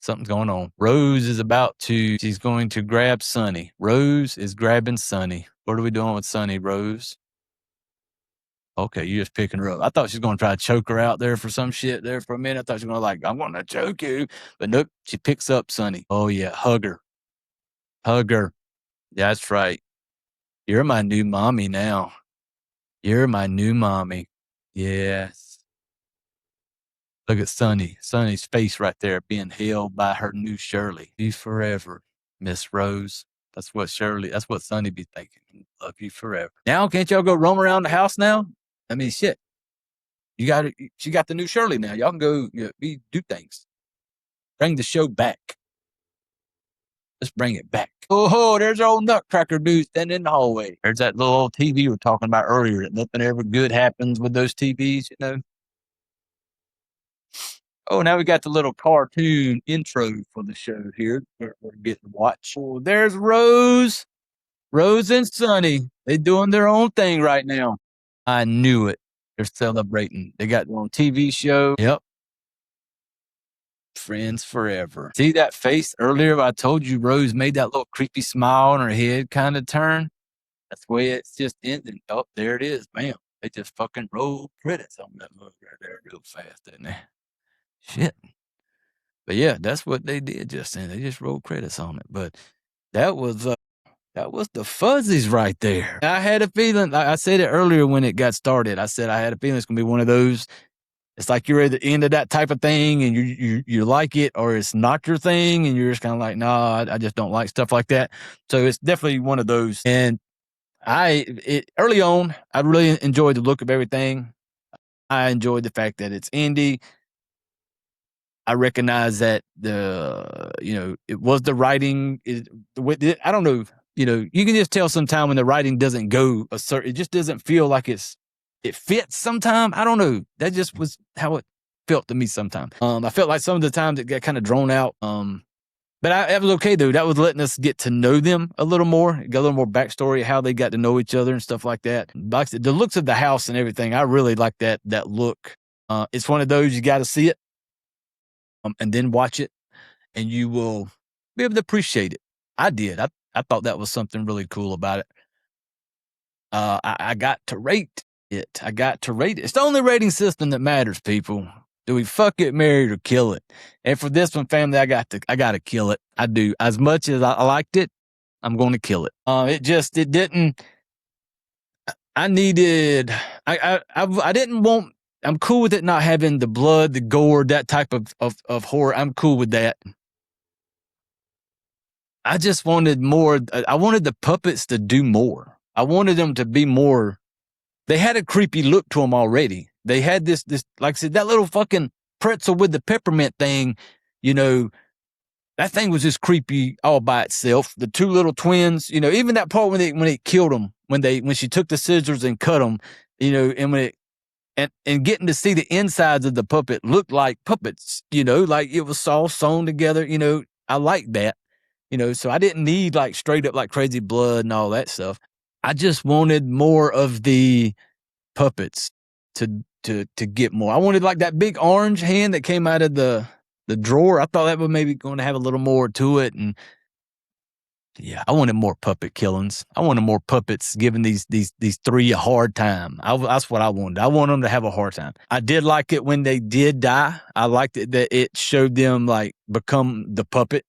something's going on. Rose is she's going to grab Sonny. Rose is grabbing Sonny. What are we doing with Sonny, Rose? Okay, you're just picking her up. I thought she was going to try to choke her out there for some shit there for a minute. I thought she was going to I'm going to choke you. But nope, she picks up Sonny. Oh, yeah, hug her. Hug her. That's right. You're my new mommy now. You're my new mommy. Yes. Look at Sonny. Sonny's face right there being held by her new Shirley. You forever, Miss Rose. That's what Sonny be thinking. Love you forever. Now, can't y'all go roam around the house now? I mean, shit. She got the new Shirley now. Y'all can go do things. Bring the show back. Let's bring it back. Oh, there's old Nutcracker dude standing in the hallway. There's that little old TV we were talking about earlier, that nothing ever good happens with those TVs, you know. Oh, now we got the little cartoon intro for the show here. We're getting to watch. Oh, there's Rose. Rose and Sonny. They doing their own thing right now. I knew it. They're celebrating. They got their own TV show. Yep. Friends forever. See that face earlier? I told you Rose made that little creepy smile on her head kind of turn. That's the way it's just ending. Oh, there it is. Bam. They just fucking rolled credits on that movie right there real fast, didn't they? Shit. But yeah, that's what they did just then. They just rolled credits on it. But that was the Fuzzies right there. I had a feeling, I said it earlier when it got started. I said I had a feeling it's going to be one of those. It's like you're at the end of that type of thing and you like it, or it's not your thing and you're just kind of like, nah, I just don't like stuff like that. So it's definitely one of those. And early on, I really enjoyed the look of everything. I enjoyed the fact that it's indie. I recognize that it was the writing. I don't know. You can just tell sometime when the writing doesn't go a certain, it just doesn't feel like it fits sometime. I don't know. That just was how it felt to me sometime. I felt like some of the times it got kind of drawn out. But that was okay though. That was letting us get to know them a little more, got a little more backstory, how they got to know each other and stuff like that. Like the looks of the house and everything, I really like that look. It's one of those you got to see it, and then watch it, and you will be able to appreciate it. I did. I thought that was something really cool about it. I got to rate it. It's the only rating system that matters, people. Do we fuck it, marry it, or kill it? And for this one, family, I got to kill it. I do. As much as I liked it, I'm going to kill it. It didn't. I needed. I didn't want. I'm cool with it not having the blood, the gore, that type of horror. I'm cool with that. I just wanted more. I wanted the puppets to do more. I wanted them to be more. They had a creepy look to them already. They had this, like I said, that little fucking pretzel with the peppermint thing, that thing was just creepy all by itself. The two little twins, even that part when they killed them, when she took the scissors and cut them, and when and getting to see the insides of the puppet look like puppets, like it was all sewn together, I like that, so I didn't need like straight up like crazy blood and all that stuff. I just wanted more of the puppets to get more. I wanted like that big orange hand that came out of the drawer. I thought that was maybe going to have a little more to it. And yeah, I wanted more puppet killings. I wanted more puppets giving these three a hard time. That's what I wanted. I want them to have a hard time. I did like it when they did die. I liked it that it showed them like become the puppet.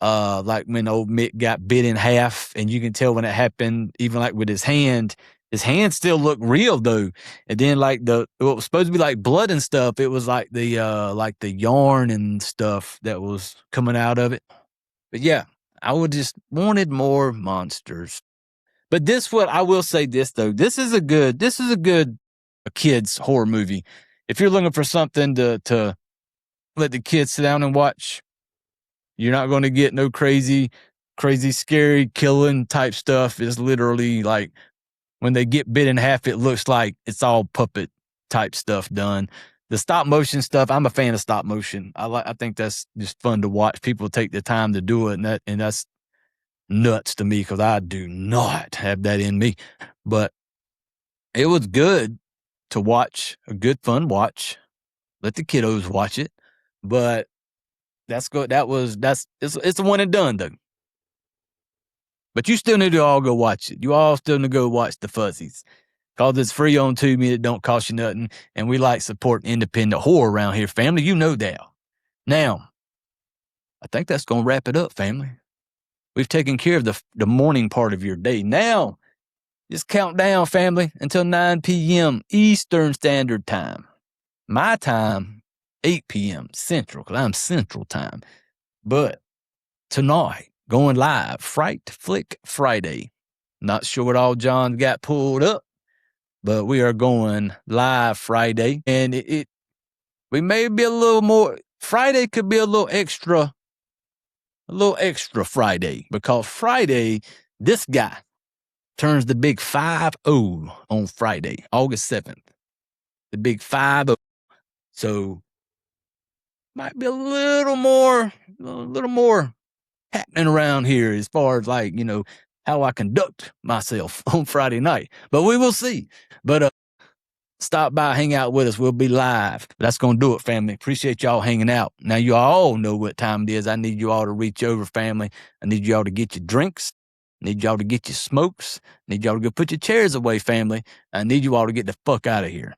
Like when old Mick got bit in half, and you can tell when it happened, even like with his hand still looked real though. And then like what was supposed to be like blood and stuff, it was like the yarn and stuff that was coming out of it. But yeah, I would just wanted more monsters. But I will say this though, this is a good kid's horror movie. If you're looking for something to let the kids sit down and watch, you're not going to get no crazy, scary killing type stuff. It's literally like when they get bit in half, it looks like it's all puppet type stuff done. The stop motion stuff, I'm a fan of stop motion. I think that's just fun to watch. People take the time to do it, and that's nuts to me because I do not have that in me. But it was good to watch, a good fun watch. Let the kiddos watch it, but that's good. It's a one and done though. But you still need to all go watch it. You all still need to go watch the Fuzzies. Because it's free on Tubi. It don't cost you nothing. And we like supporting independent horror around here, family. You know that. Now, I think that's going to wrap it up, family. We've taken care of the morning part of your day. Now, just count down, family, until 9 p.m. Eastern Standard Time. My time, 8 p.m. Central, because I'm Central Time. But tonight, going live, Fright Flick Friday. Not sure what all John got pulled up, but we are going live Friday. And we may be a little more, Friday could be a little extra Friday, because Friday, this guy turns the big 5-0 on Friday, August 7th. The big 5-0. So might be a little more happening around here as far as like, how I conduct myself on Friday night. But we will see. But stop by, hang out with us. We'll be live. But that's going to do it, family. Appreciate y'all hanging out. Now you all know what time it is. I need you all to reach over, family. I need you all to get your drinks. I need y'all to get your smokes. I need y'all to go put your chairs away, family. I need you all to get the fuck out of here.